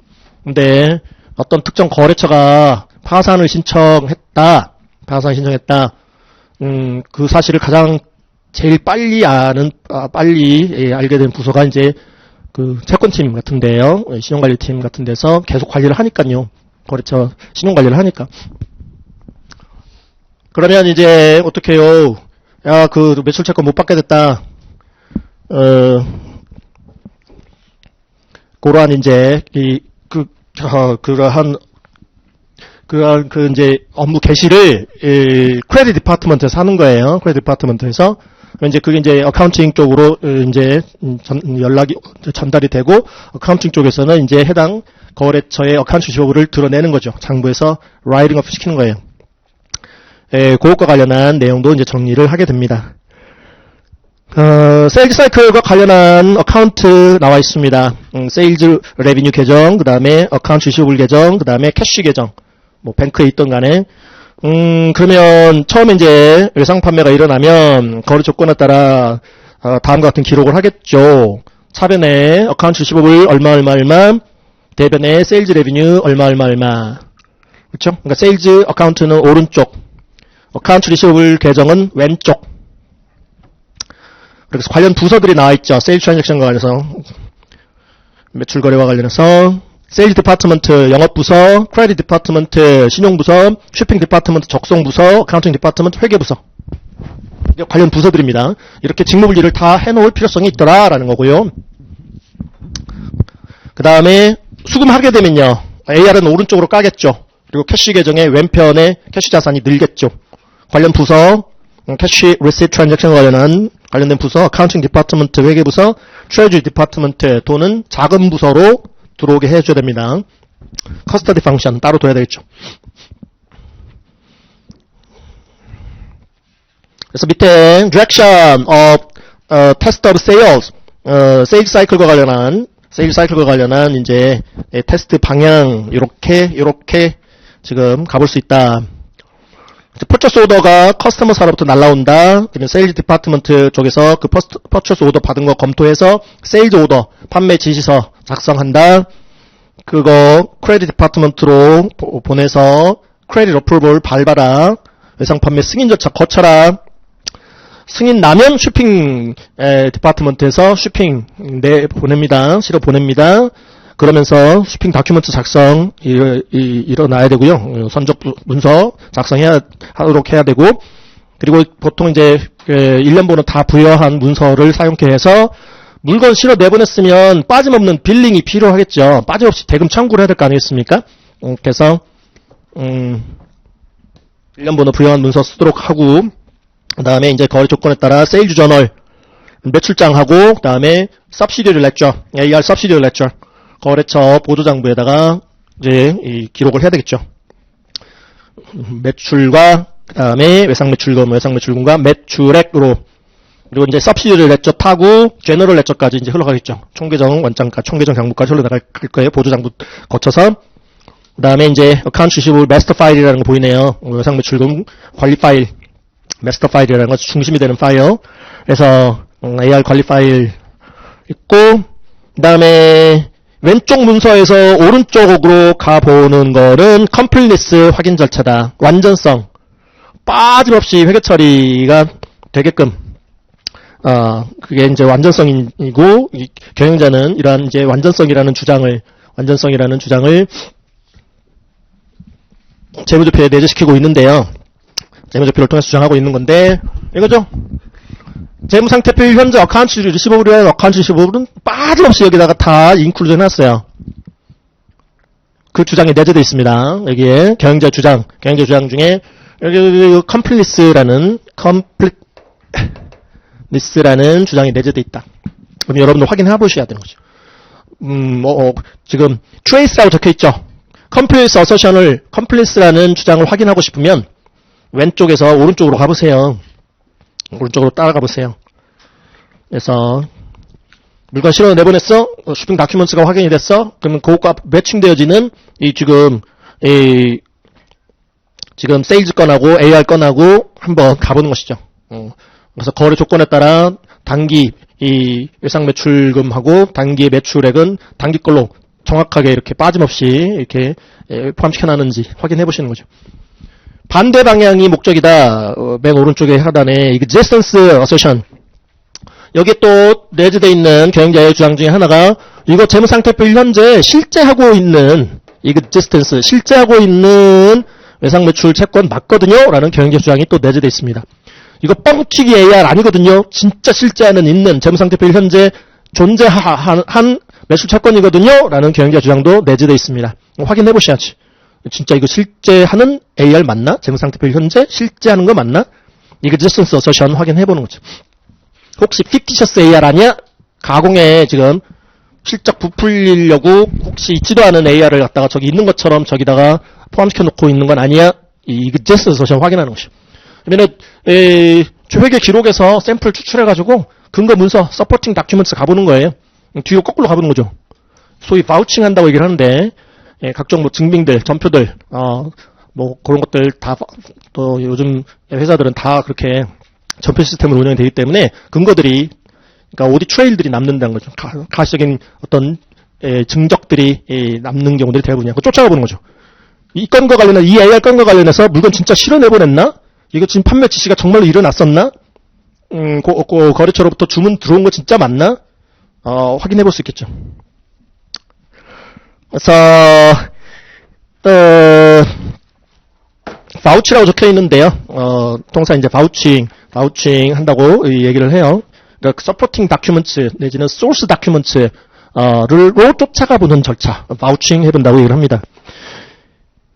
근데 어떤 특정 거래처가 파산을 신청했다. 그 사실을 가장 제일 빨리 알게 된 부서가 이제 그 채권팀 같은데요. 신용관리팀 같은 데서 계속 관리를 하니까요. 거래처 신용관리를 하니까. 그러면 이제 어떻게 해요? 야, 그 매출 채권 못 받게 됐다. 그러한 이제 그러한 이제 업무 개시를 크레딧 디파트먼트에서 하는 거예요. 크레딧 디파트먼트에서 이제 그게 이제 어카운팅 쪽으로 이제 연락이 전달이 되고, 어카운팅 쪽에서는 이제 해당 거래처의 어카운트 리시버블을 드러내는 거죠. 장부에서 라이팅 업 시키는 거예요. 그것과 관련한 내용도 이제 정리를 하게 됩니다. 세일즈 사이클과 관련한 어카운트 나와 있습니다. 세일즈 레비뉴 계정, 그 다음에 어카운트 리시버블 계정, 그 다음에 캐시 계정, 뭐 뱅크에 있던 간에. 그러면 처음에 이제 외상 판매가 일어나면 거래 조건에 따라 다음과 같은 기록을 하겠죠. 차변에 어카운트 리시버블 얼마, 대변에 세일즈 레비뉴 얼마. 그렇죠? 그러니까 세일즈 어카운트는 오른쪽, 어카운트 리시버블 계정은 왼쪽. 그래서 관련 부서들이 나와 있죠. 세일즈 트랜잭션과 관련해서 매출 거래와 관련해서 세일즈 디파트먼트 영업부서, 크레딧 디파트먼트 신용부서, 쇼핑 디파트먼트 적성부서, 어카운팅 디파트먼트 회계부서. 관련 부서들입니다. 이렇게 직무 분리를 다 해놓을 필요성이 있더라라는 거고요. 그 다음에 수금하게 되면요. AR은 오른쪽으로 까겠죠. 그리고 캐시 계정의 왼편에 캐시 자산이 늘겠죠. 관련 부서, 캐시 리시트 트랜잭션 관련된 부서, 어카운팅 디파트먼트 회계부서, 트레저리 디파트먼트 돈은 작은 부서로 들어오게 해줘야 됩니다. 커스터디 펑션 따로 둬야 되겠죠. 그래서 밑에 direction of test of sales, 세일즈 사이클과 관련한 이제 테스트 방향 이렇게 지금 가볼 수 있다. 퍼처스 오더가 커스터머 사로부터 날라온다. 그러면 세일즈 디파트먼트 쪽에서 그 퍼처스 오더 받은 거 검토해서 세일즈 오더 판매 지시서 작성한다. 그거 크레딧 디파트먼트로 보내서 크레딧 어프로벌 밟아라. 외상 판매 승인 절차 거쳐라. 승인 나면 쇼핑 디파트먼트에서 쇼핑 보냅니다. 실어 보냅니다. 그러면서 쇼핑 다큐멘트 작성 일어나야 되고요. 선적 문서 작성하도록 해야 되고, 그리고 보통 이제 1년번호 다 부여한 문서를 사용케 해서 물건 실어 내보냈으면 빠짐없는 빌링이 필요하겠죠. 빠짐없이 대금 청구를 해야 될 거 아니겠습니까? 그래서 1년번호 부여한 문서 쓰도록 하고, 그 다음에 이제 거래 조건에 따라 세일즈 저널 매출장하고, 그 다음에 subsidiary ledger, AR subsidiary ledger 거래처 보조장부에다가 이제 이 기록을 해야 되겠죠. 매출과 그 다음에 외상매출금과 매출액으로, 그리고 이제 subsidiary ledger 타고 general ledger까지 이제 흘러가겠죠. 총계정 원장과 총계정 장부까지 흘러나갈 거예요. 보조장부 거쳐서. 그 다음에 이제 account receivable master file이라는 거 보이네요. 외상매출금 관리 파일. 마스터 파일이라는 것이 중심이 되는 파일. 그래서 AR 관리 파일 있고, 그 다음에 왼쪽 문서에서 오른쪽으로 가보는 거는 컴플리스 확인 절차다. 완전성. 빠짐없이 회계 처리가 되게끔. 그게 이제 완전성이고, 경영자는 이러한 이제 완전성이라는 주장을 재무제표에 내재시키고 있는데요. 재무제표를 통해서 주장하고 있는 건데, 이거죠. 재무상태표 현재 어카운트 리시버블이라는 어카운트 리시버블은 빠짐없이 여기다가 다 인클루드 해놨어요. 그 주장이 내재되어 있습니다. 여기에 경영자 주장 중에 여기 컴플리스라는 주장이 내재되어 있다. 그럼 여러분들 확인해 보셔야 되는 거죠. 지금 trace라고 적혀 있죠. 컴플리스 어서션을 컴플리스라는 주장을 확인하고 싶으면 왼쪽에서 오른쪽으로 가보세요. 오른쪽으로 따라가 보세요. 그래서 물건 실어 내보냈어. 쇼핑 다큐먼트가 확인이 됐어. 그러면 그것과 매칭되어지는 지금 세일즈 건하고 AR 건하고 한번 가보는 것이죠. 그래서 거래 조건에 따라 단기 외상 매출금하고 단기의 매출액은 단기 걸로 정확하게 이렇게 빠짐없이 이렇게 포함시켜놨는지 확인해 보시는 거죠. 반대 방향이 목적이다. 맨 오른쪽에 하단에 existence assertion. 여기에 또 내재되어 있는 경영자의 주장 중에 하나가 이거 재무상태표 현재 실제 하고 있는 외상매출 채권 맞거든요. 라는 경영자 주장이 또 내재되어 있습니다. 이거 뻥튀기 AR 아니거든요. 진짜 실제 있는 재무상태표 현재 존재한 매출 채권이거든요. 라는 경영자 주장도 내재되어 있습니다. 확인해 보셔야지. 진짜 이거 실제 하는 AR 맞나? 재무상태표 현재 실제 하는 거 맞나? 이거 existence assertion 확인해보는 거죠. 혹시 fictitious AR 아니야? 가공에 지금 실적 부풀리려고 혹시 있지도 않은 AR을 갖다가 저기 있는 것처럼 저기다가 포함시켜 놓고 있는 건 아니야? 이 existence assertion 확인하는 것이죠. 그러면 회계 기록에서 샘플 추출해가지고 근거 문서, supporting documents 가보는 거예요. 뒤로 거꾸로 가보는 거죠. 소위 바우칭 한다고 얘기를 하는데, 각종 증빙들, 전표들, 그런 것들 다, 또 요즘 회사들은 다 그렇게 전표 시스템으로 운영이 되기 때문에 근거들이, 그러니까 오디 트레일들이 남는다는 거죠. 가시적인 어떤 증적들이 남는 경우들이 대부분이야. 그거 쫓아가 보는 거죠. 이 건과 관련해서, 이 AR 건과 관련해서 물건 진짜 실어 내보냈나? 이거 지금 판매 지시가 정말로 일어났었나? 거래처로부터 주문 들어온 거 진짜 맞나? 확인해 볼 수 있겠죠. 그래서, 바우치라고 적혀 있는데요. 동사 이제 바우칭 한다고 얘기를 해요. 그러니까 서포팅 다큐먼트 내지는 소스 다큐먼트로 쫓아가 보는 절차, 바우칭 해본다고 얘기를 합니다.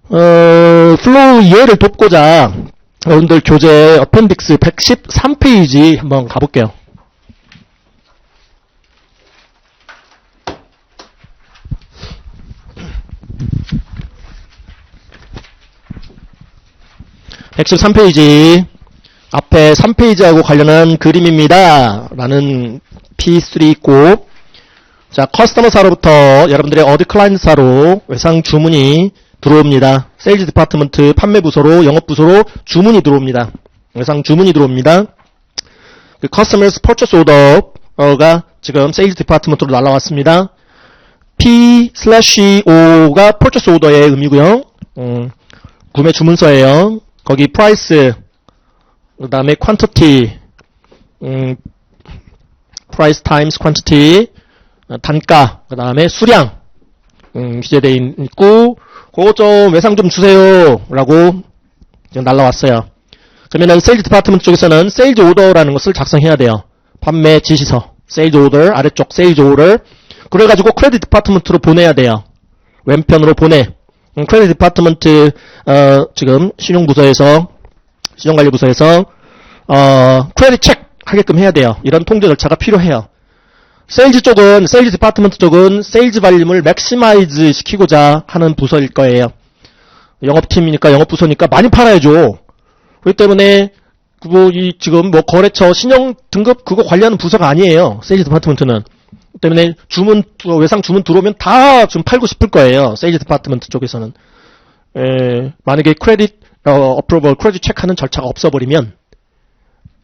플로우 이해를 돕고자 여러분들 교재 어펜딕스 113페이지 한번 가볼게요. (113페이지) 앞에 3페이지하고 관련한 그림입니다. 라는 P3 있고, 자, 커스터머사로부터 여러분들의 어드 클라이언트사로 외상 주문이 들어옵니다. 세일즈 디파트먼트 판매부서로 영업부서로 주문이 들어옵니다. 외상 주문이 들어옵니다. 그 Customers Purchase Order가 지금 세일즈 디파트먼트로 날라왔습니다. P/O가 Purchase Order의 의미고요. 구매 주문서예요. 거기 price, 그 다음에 quantity, price times quantity, 단가, 그 다음에 수량, 기재되어 있고, 그거 좀 외상 좀 주세요. 라고 지금 날라왔어요. 그러면은 세일즈 디파트먼트 쪽에서는 세일즈 오더라는 것을 작성해야 돼요. 판매 지시서, 세일즈 오더, 아래쪽 세일즈 오더. 그래가지고 크레딧 디파트먼트로 보내야 돼요. 왼편으로 보내. 크레딧 디파트먼트, 지금 신용부서에서, 신용관리부서에서, 크레딧 체크 하게끔 해야 돼요. 이런 통제 절차가 필요해요. 세일즈 쪽은, 세일즈 디파트먼트 쪽은 세일즈 발림을 맥시마이즈 시키고자 하는 부서일 거예요. 영업팀이니까, 영업부서니까 많이 팔아야죠. 그렇기 때문에, 지금 거래처 신용 등급 그거 관리하는 부서가 아니에요. 세일즈 디파트먼트는. 때문에 외상 주문 들어오면 다 좀 팔고 싶을 거예요. 세일즈 디파트먼트 쪽에서는. 만약에 크레딧, 어프로벌, 크레딧 체크하는 절차가 없어버리면,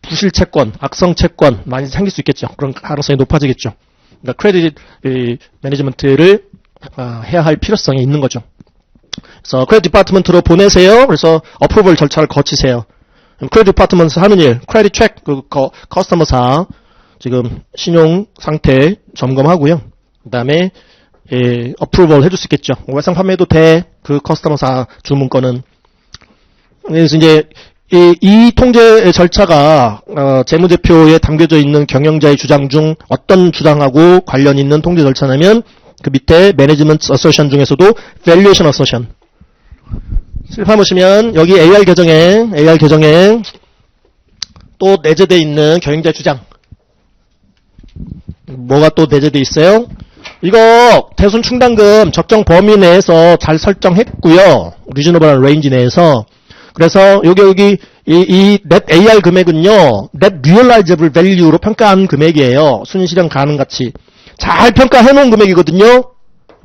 부실 채권, 악성 채권 많이 생길 수 있겠죠. 그런 가능성이 높아지겠죠. 그러니까 크레딧 매니지먼트를 해야 할 필요성이 있는 거죠. 그래서 크레딧 디파트먼트로 보내세요. 그래서 어프로벌 절차를 거치세요. 크레딧 디파트먼트 하는 일, 크레딧 체크, 커스터머사 지금 신용 상태 점검하고요. 그 다음에 어프로벌 해줄 수 있겠죠. 외상 판매도 돼. 그 커스터머사 주문권은. 그래서 이제 이 통제 절차가 재무제표에 담겨져 있는 경영자의 주장 중 어떤 주장하고 관련 있는 통제 절차냐면 그 밑에 매니지먼트 어서션 중에서도 밸류에이션 어서션. 슬파 보시면 여기 AR 계정에 또 내재되어 있는 경영자의 주장. 뭐가 또 내재되어 있어요? 이거 대손 충당금 적정 범위 내에서 잘 설정했고요. 리즈너블한 레인지 내에서. 그래서 여기 이 net AR 금액은요. net realizable value로 평가한 금액이에요. 순실현 가능 가치. 잘 평가해 놓은 금액이거든요.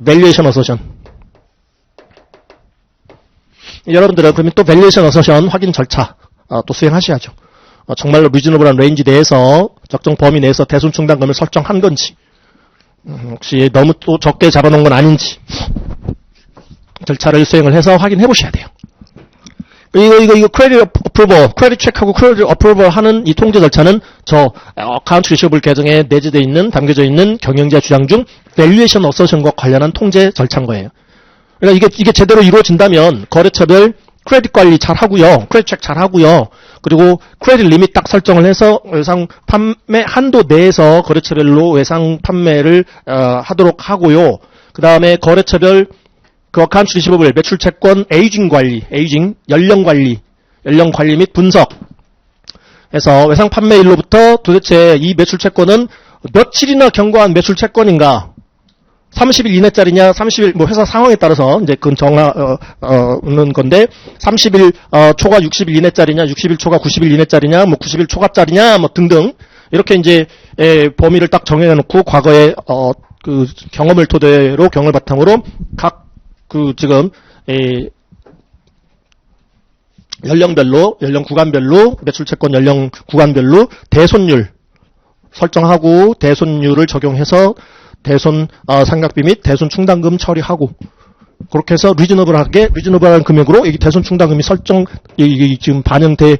valuation assertion. 여러분들은 그러면 또 valuation assertion 확인 절차 또 수행하셔야죠. 정말로 리즈너블한 레인지 내에서 적정 범위 내에서 대손 충당금을 설정한 건지 혹시 너무 또 적게 잡아놓은 건 아닌지 절차를 수행을 해서 확인해 보셔야 돼요. 이거 크레딧 어프로벌, 크레딧 체크하고 크레딧 어프로벌 하는 이 통제 절차는 저 어카운트 리시버블 계정에 내재되어 있는 담겨져 있는 경영자 주장 중 밸류에이션 어서션과 관련한 통제 절차인 거예요. 그러니까 이게 제대로 이루어진다면 거래처별 크레딧 관리 잘 하고요. 크레딧 체크 잘 하고요. 그리고 크레딧 리밋 딱 설정을 해서 외상 판매 한도 내에서 거래처별로 외상 판매를 하도록 하고요. 그 다음에 거래처별 그 어카운트 리시버블 매출 채권 에이징 관리, 연령 관리 및 분석. 해서 외상 판매일로부터 도대체 이 매출 채권은 며칠이나 경과한 매출 채권인가? 30일 이내짜리냐, 30일, 회사 상황에 따라서, 이제, 그건 정하는 건데, 30일, 초과 60일 이내짜리냐, 60일 초과 90일 이내짜리냐, 90일 초과짜리냐, 등등. 이렇게 이제, 범위를 딱 정해놓고, 과거의, 그, 경험을 토대로, 경험을 바탕으로, 지금, 연령 구간별로, 매출 채권 연령 구간별로, 대손율 설정하고, 대손율을 적용해서, 대손 상각비 및 대손 충당금 처리하고 그렇게 해서 리즈너블한 금액으로 이 대손 충당금이 지금 반영돼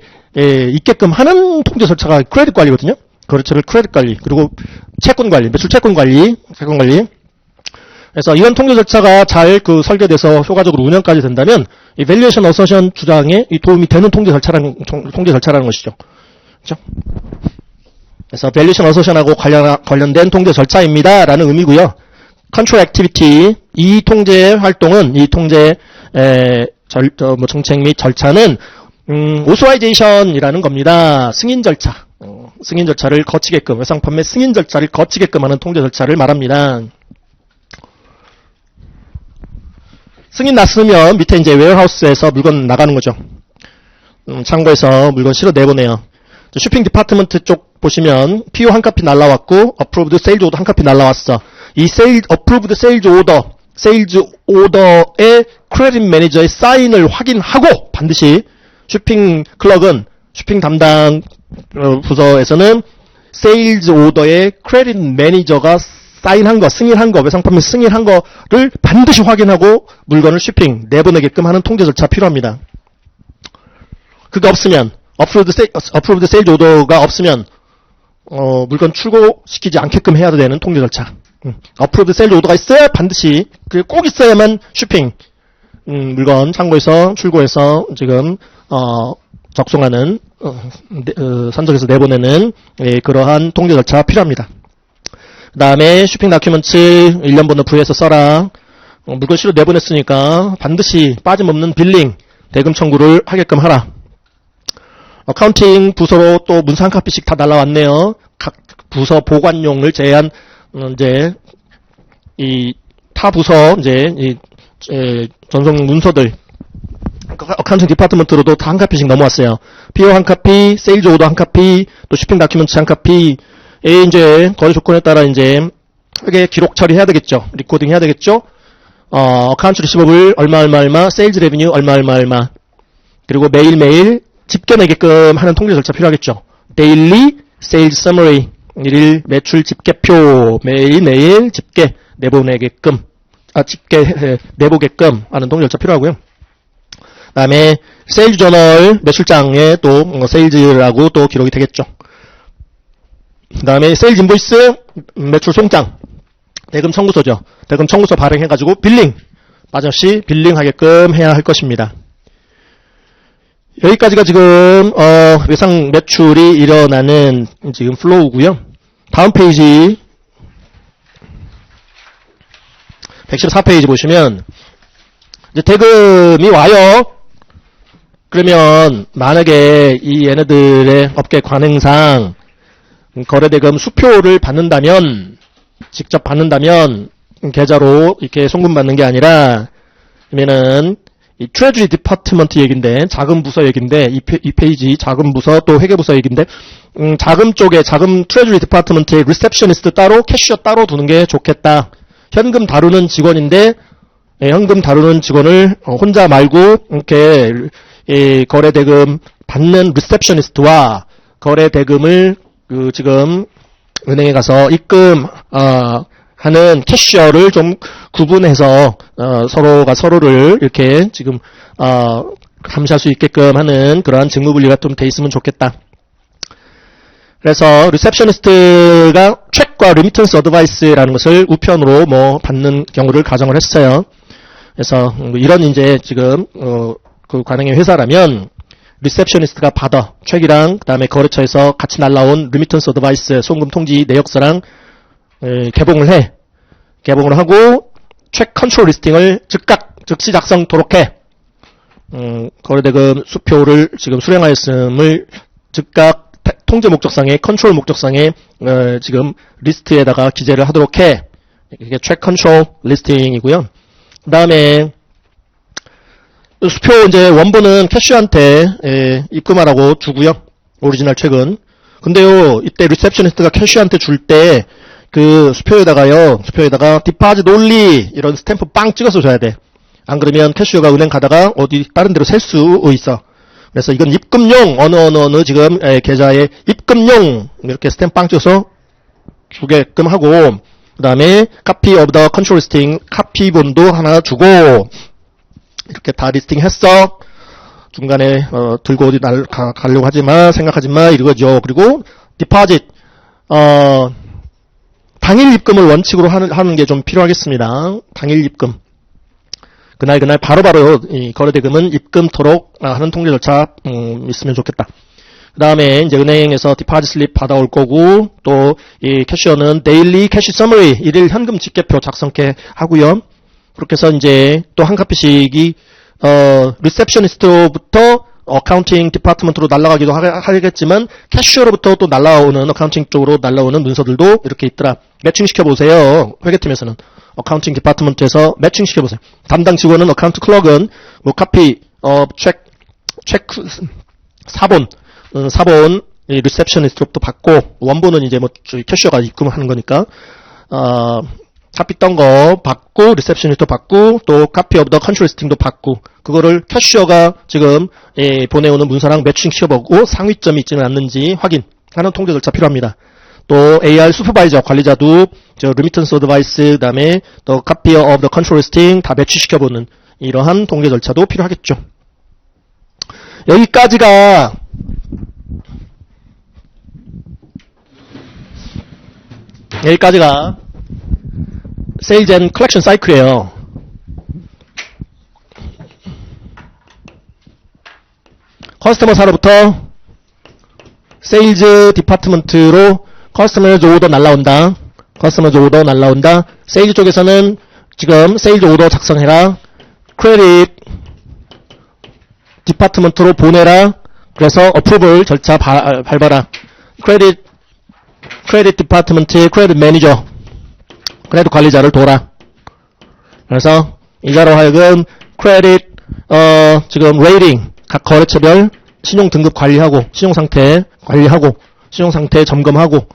있게끔 하는 통제 절차가 크레딧 관리거든요. 거래처를 크레딧 관리, 그리고 채권 관리, 매출 채권 관리. 그래서 이런 통제 절차가 잘 설계돼서 효과적으로 운영까지 된다면 이 밸류에이션 어서션 주장에 이 도움이 되는 통제 절차라는 것이죠. 그렇죠? 그래서 밸류에이션 어서션하고 관련된 통제 절차입니다라는 의미고요. 컨트롤 액티비티, 이 통제 활동은 이 통제 정책 및 절차는 오소라이제이션이라는 겁니다. 승인 절차를 거치게끔, 외상 판매 승인 절차를 거치게끔 하는 통제 절차를 말합니다. 승인 났으면 밑에 이제 웨어하우스에서 물건 나가는 거죠. 창고에서 물건 실어 내보내요. 쇼핑 디파트먼트 쪽 보시면 PO 한 카피 날라왔고 어프로브드 세일즈 오더 한 카피 날라왔어. 이 어프로브드 세일즈 오더의 크레딧 매니저의 사인을 확인하고 반드시 쇼핑 클럭은 쇼핑 담당 부서에서는 세일즈 오더의 크레딧 매니저가 사인한 거, 승인한 거, 외상 판매 승인한 거를 반드시 확인하고 물건을 쇼핑 내보내게끔 하는 통제 절차 필요합니다. 그게 없으면 어프로브드 세일즈 오더가 없으면 물건 출고시키지 않게끔 해야 되는 통제 절차. 어프로브드 세일즈 오더가 있어야 반드시, 꼭 있어야만 쇼핑 물건 창고에서 출고해서 지금 적송하는 선적해서 내보내는 그러한 통제 절차가 필요합니다. 그 다음에 쇼핑 다큐먼트 1년 번호 부여해서 써라. 물건 실어 내보냈으니까 반드시 빠짐없는 빌링, 대금 청구를 하게끔 하라. 어카운팅 부서로 또 문서 한 카피씩 다 날라왔네요. 각 부서 보관용을 제한, 이제, 이 타 부서, 이제, 전송 문서들, 어카운팅 디파트먼트로도 다 한 카피씩 넘어왔어요. PO 한 카피, 세일즈 오더 한 카피, 또 쇼핑 다큐먼트 한 카피, 이제 거래 조건에 따라 이제 회계 기록 처리해야 되겠죠. 리코딩 해야 되겠죠. 어카운트 리시버블 얼마, 세일즈 레비뉴 얼마. 그리고 매일매일 집계 내게끔 하는 통제 절차 필요하겠죠. 데일리 세일즈 서머리, 일일 매출 집계표 매일매일 집계 내보게끔 하는 통제 절차 필요하고요. 그다음에 세일즈 저널 매출장에 또 세일즈라고 또 기록이 되겠죠. 그 다음에 세일즈 인보이스, 매출 송장, 대금 청구서죠. 대금 청구서 발행해가지고 빌링, 빠짐없이 빌링하게끔 해야 할 것입니다. 여기까지가 지금 외상 매출이 일어나는 지금 플로우고요. 다음 페이지 114페이지 보시면 이제 대금이 와요. 그러면 만약에 이 얘네들의 업계 관행상 거래대금 수표를 받는다면, 직접 받는다면, 계좌로 이렇게 송금받는 게 아니라, 그러면은, 이 트레저리 디파트먼트 얘기인데, 자금 부서 얘기인데, 이 페이지 자금 부서 또 회계 부서 얘기인데, 자금 쪽에, 자금 트레저리 디파트먼트에 리셉셔니스트 따로, 캐셔 따로 두는 게 좋겠다. 현금 다루는 직원인데, 현금 다루는 직원을 혼자 말고, 이렇게, 거래대금 받는 리셉셔니스트와 거래대금을 지금 은행에 가서 입금 하는 캐셔를 좀 구분해서 서로가 서로를 이렇게 지금 감시할 수 있게끔 하는 그러한 직무 분리가 좀 돼 있으면 좋겠다. 그래서 리셉셔니스트가 책과 리미턴스 어드바이스라는 것을 우편으로 받는 경우를 가정을 했어요. 그래서 이런 이제 지금 그 관행의 회사라면 리셉셔니스트가 받아 책이랑 그다음에 거래처에서 같이 날라온 리미턴스 어드바이스 송금 통지 내역서랑 개봉을 하고 책 컨트롤 리스팅을 즉시 작성토록 해. 거래대금 수표를 지금 수령하였음을 즉각 통제 목적상에 컨트롤 목적상에 지금 리스트에다가 기재를 하도록 해. 이게 책 컨트롤 리스팅이고요. 그다음에 수표 이제 원본은 캐셔한테 입금하라고 주고요. 오리지널 책은. 근데요, 이때 리셉셔니스트가 캐셔한테 줄 때 그 수표에다가 디파짓 올리 이런 스탬프 빵 찍어서 줘야 돼. 안 그러면 캐셔가 은행 가다가 어디 다른 데로 셀 수 있어. 그래서 이건 입금용 어느 지금 계좌에 입금용 이렇게 스탬프 빵 찍어서 주게끔 하고 그 다음에 copy of the control listing, 카피본도 하나 주고, 이렇게 다 리스팅 했어. 중간에, 들고 어디 가려고 하지 마, 생각하지 마, 이거죠. 그리고, deposit, 당일 입금을 원칙으로 하는 게 좀 필요하겠습니다. 당일 입금. 그날 바로바로 이 거래대금은 입금토록 하는 통제 절차, 있으면 좋겠다. 그 다음에 이제 은행에서 디파짓 슬립 받아올 거고, 또 이 캐셔는 데일리 캐시 서머리, 일일 현금 직계표 작성케 하고요. 그렇게 해서 이제 또 한 카피씩이 리셉셔니스트로부터 어카운팅 디파트먼트로 날아가기도 하겠지만 캐셔로부터 또 날아오는 어카운팅 쪽으로 날아오는 문서들도 이렇게 있더라. 매칭시켜 보세요. 회계팀에서는 어카운팅 디파트먼트에서 매칭시켜 보세요. 담당 직원은 어카운트 클럭은 뭐 카피 체크 사본 리셉셔니스트로부터 받고, 원본은 이제 뭐 캐셔가 입금하는 거니까 카피 떤 거 받고, 리셉셔니스트 받고, 또 카피 오브 더 컨트롤 리스팅도 받고, 그거를 캐셔가 지금 보내오는 문서랑 매칭 시켜보고 상위점이 있지는 않는지 확인하는 통제 절차 필요합니다. 또 AR 슈퍼바이저 관리자도 리미턴스 어드바이스, 그다음에 또 카피 오브 더 컨트롤 리스팅 다 매치 시켜보는 이러한 통제 절차도 필요하겠죠. 여기까지가 세일즈 앤 컬렉션 사이클이에요. 커스터머사로부터 세일즈 디파트먼트로 커스터머즈 오더 날라온다. 세일즈 쪽에서는 지금 세일즈 오더 작성해라. 크레딧 디파트먼트로 보내라. 그래서 어프로벌 절차 밟아라. 크레딧 디파트먼트의 크레딧 매니저, 크레딧 관리자를 둬라. 그래서 이자로 하여금 크레딧 지금 레이팅 각 거래처별 신용 등급 관리하고, 신용 상태 점검하고,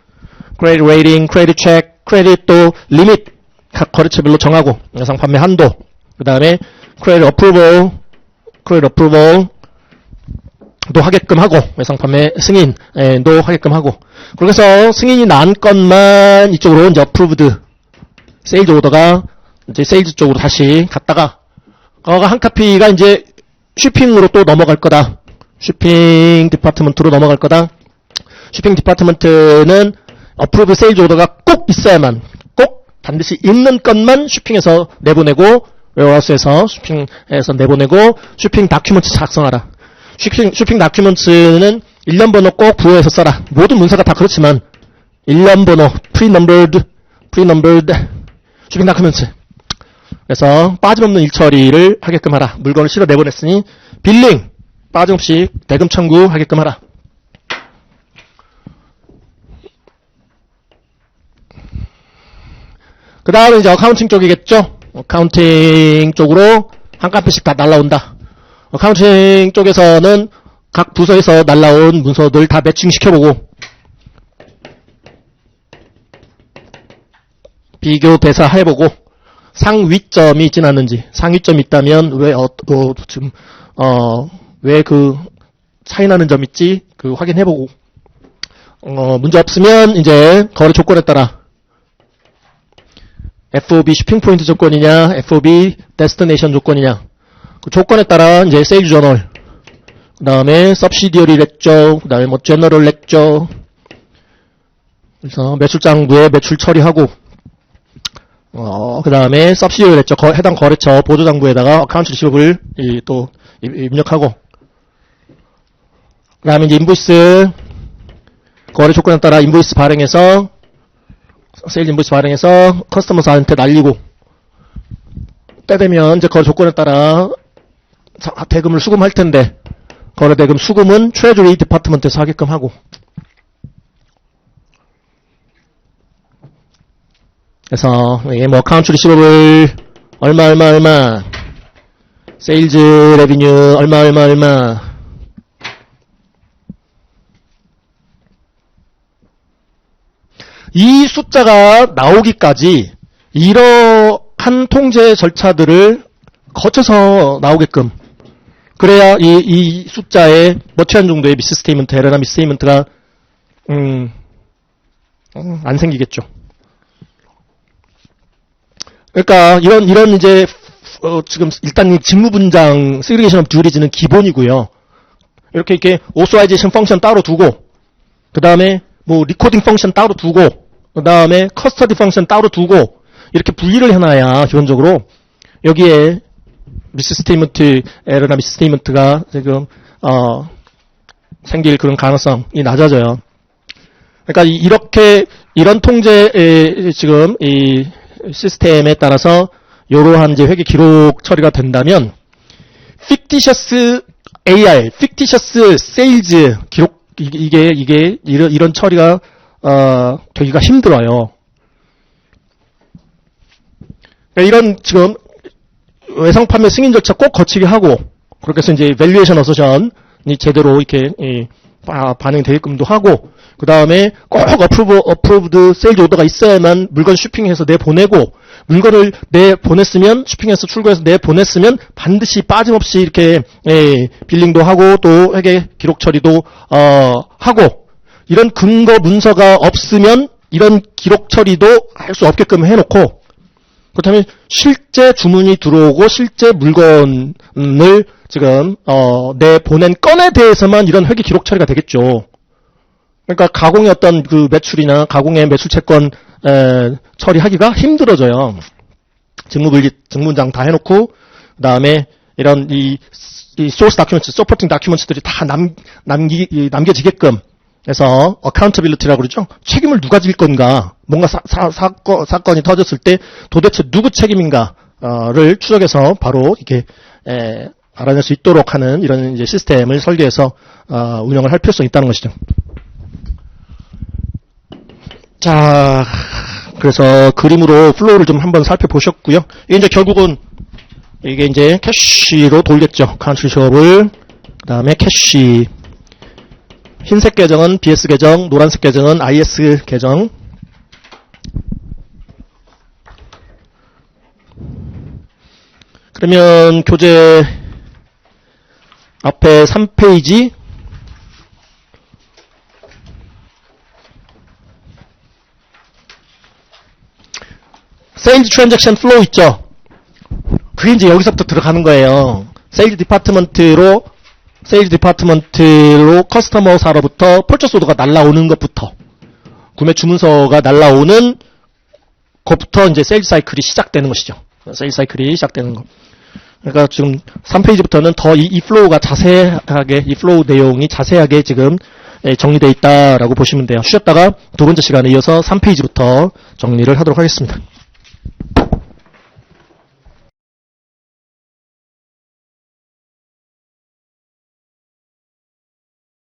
크레딧 레이팅, 크레딧 체크, 크레딧 또 리밋 각 거래처별로 정하고, 영상 판매 한도, 그 다음에 크레딧 어프로벌 도 하게끔 하고, 외상 판매 승인도 하게끔 하고, 그래서 승인이 난 것만 이쪽으로 이제 어프로브드 세일즈 오더가 이제 세일즈 쪽으로 다시 갔다가, 한 카피가 이제 쇼핑으로 또 넘어갈 거다. 쇼핑 디파트먼트로 넘어갈 거다. 쇼핑 디파트먼트는 어프로브 세일즈 오더가 꼭 있어야만, 꼭 반드시 있는 것만 쇼핑에서 내보내고, 웨어하우스에서 쇼핑에서 내보내고, 쇼핑 다큐먼트 작성하라. 쇼핑 다큐먼트는 일련 번호 꼭 부여해서 써라. 모든 문서가 다 그렇지만 일련 번호 pre-numbered 쇼핑 다큐먼트. 그래서 빠짐없는 일처리를 하게끔 하라. 물건을 실어 내보냈으니 빌링 빠짐없이 대금 청구하게끔 하라. 그 다음에 이제 어카운팅 쪽이겠죠. 어카운팅 쪽으로 한 카피씩 다 날라온다. 어카운팅 쪽에서는 각 부서에서 날라온 문서들 다 매칭시켜보고, 비교 대사해보고, 상위점이 있진 않는지, 상위점이 있다면 왜 그 차이나는 점 있지? 그 확인해보고, 문제 없으면 이제 거래 조건에 따라 FOB 쇼핑 포인트 조건이냐, FOB 데스티네이션 조건이냐, 그 조건에 따라 이제 세일즈 저널, 그 다음에 서브시디어리 렉처, 그 다음에 뭐 제너럴 렉처, 그래서 매출장부에 매출 처리하고, 그 다음에 서브시디어리 렉처, 해당 거래처 보조장부에다가 어카운트 리시버블 또 입력하고, 그 다음에 이제 인보이스, 거래 조건에 따라 인보이스 발행해서, 세일즈 인보이스 발행해서 커스터머스한테 날리고, 때 되면 이제 거래 조건에 따라 대금을 수금할 텐데, 거래 대금 수금은 트레저리 디파트먼트에서 하게끔 하고, 그래서 뭐 어카운트 리시버블 얼마, 세일즈 레비뉴 얼마, 이 숫자가 나오기까지 이러한 통제 절차들을 거쳐서 나오게끔, 그래야 이 숫자에 머치한 정도의 미스스테이먼트, 에러나 미스스테이먼트가 안 생기겠죠. 그러니까 이런 이제 지금 일단 이 직무 분장 segregation of duties는 기본이고요. 이렇게 authorization 펑션 따로 두고 그 다음에 뭐 recording 펑션 따로 두고 그 다음에 custody 펑션 따로 두고 이렇게 분리를 해놔야 기본적으로 여기에 misstatement 에러나 misstatement가 지금 생길 그런 가능성이 낮아져요. 그러니까 이런 통제의 지금 이 시스템에 따라서 이러한 이제 회계 기록 처리가 된다면 fictitious AR, fictitious sales 기록 이게 이런 처리가 되기가 힘들어요. 그러니까 이런 지금 외상 판매 승인 절차 꼭 거치게 하고 그렇게 해서 이제 밸류에이션 어서션이 제대로 이렇게 반영이 되게끔도 하고 그 다음에 꼭 어프로브드 세일즈 오더가 있어야만 물건 쇼핑해서 내보내고 물건을 내보냈으면 쇼핑해서 출고해서 내보냈으면 반드시 빠짐없이 이렇게 빌링도 하고 또 회계 기록 처리도 하고 이런 근거 문서가 없으면 이런 기록 처리도 할 수 없게끔 해놓고 그렇다면 실제 주문이 들어오고 실제 물건을 지금 내보낸 건에 대해서만 이런 회계 기록 처리가 되겠죠. 그러니까 가공의 어떤 그 매출이나 가공의 매출 채권 처리하기가 힘들어져요. 직무분장 다 해놓고 그다음에 이런 이 소스 다큐멘트, 서포팅 다큐멘트들이 다 남겨지게끔 해서 accountability라고 그러죠. 책임을 누가 질 건가? 뭔가 사건이 터졌을 때 도대체 누구 책임인가를 추적해서 바로 이렇게 알아낼 수 있도록 하는 이런 이제 시스템을 설계해서 운영을 할 필요성이 있다는 것이죠. 자, 그래서 그림으로 플로우를 좀 한번 살펴보셨고요. 이게 이제 결국은 이게 이제 캐시로 돌겠죠. 카운트리 숍을 그 다음에 캐시 흰색 계정은 BS 계정, 노란색 계정은 IS 계정. 그러면 교재 앞에 3페이지 세일즈 트랜잭션 플로우 있죠. 그게 이제 여기서부터 들어가는 거예요. 세일즈 디파트먼트로 커스터머사로부터 퍼처스 오더가 날라오는 것부터 구매 주문서가 날라오는 것부터 이제 세일즈 사이클이 시작되는 것이죠. 세일즈 사이클이 시작되는 거. 그러니까 지금 3페이지부터는 더 이 플로우가 자세하게 이 플로우 내용이 자세하게 지금 정리되어 있다라고 보시면 돼요. 쉬었다가 두 번째 시간에 이어서 3페이지부터 정리를 하도록 하겠습니다.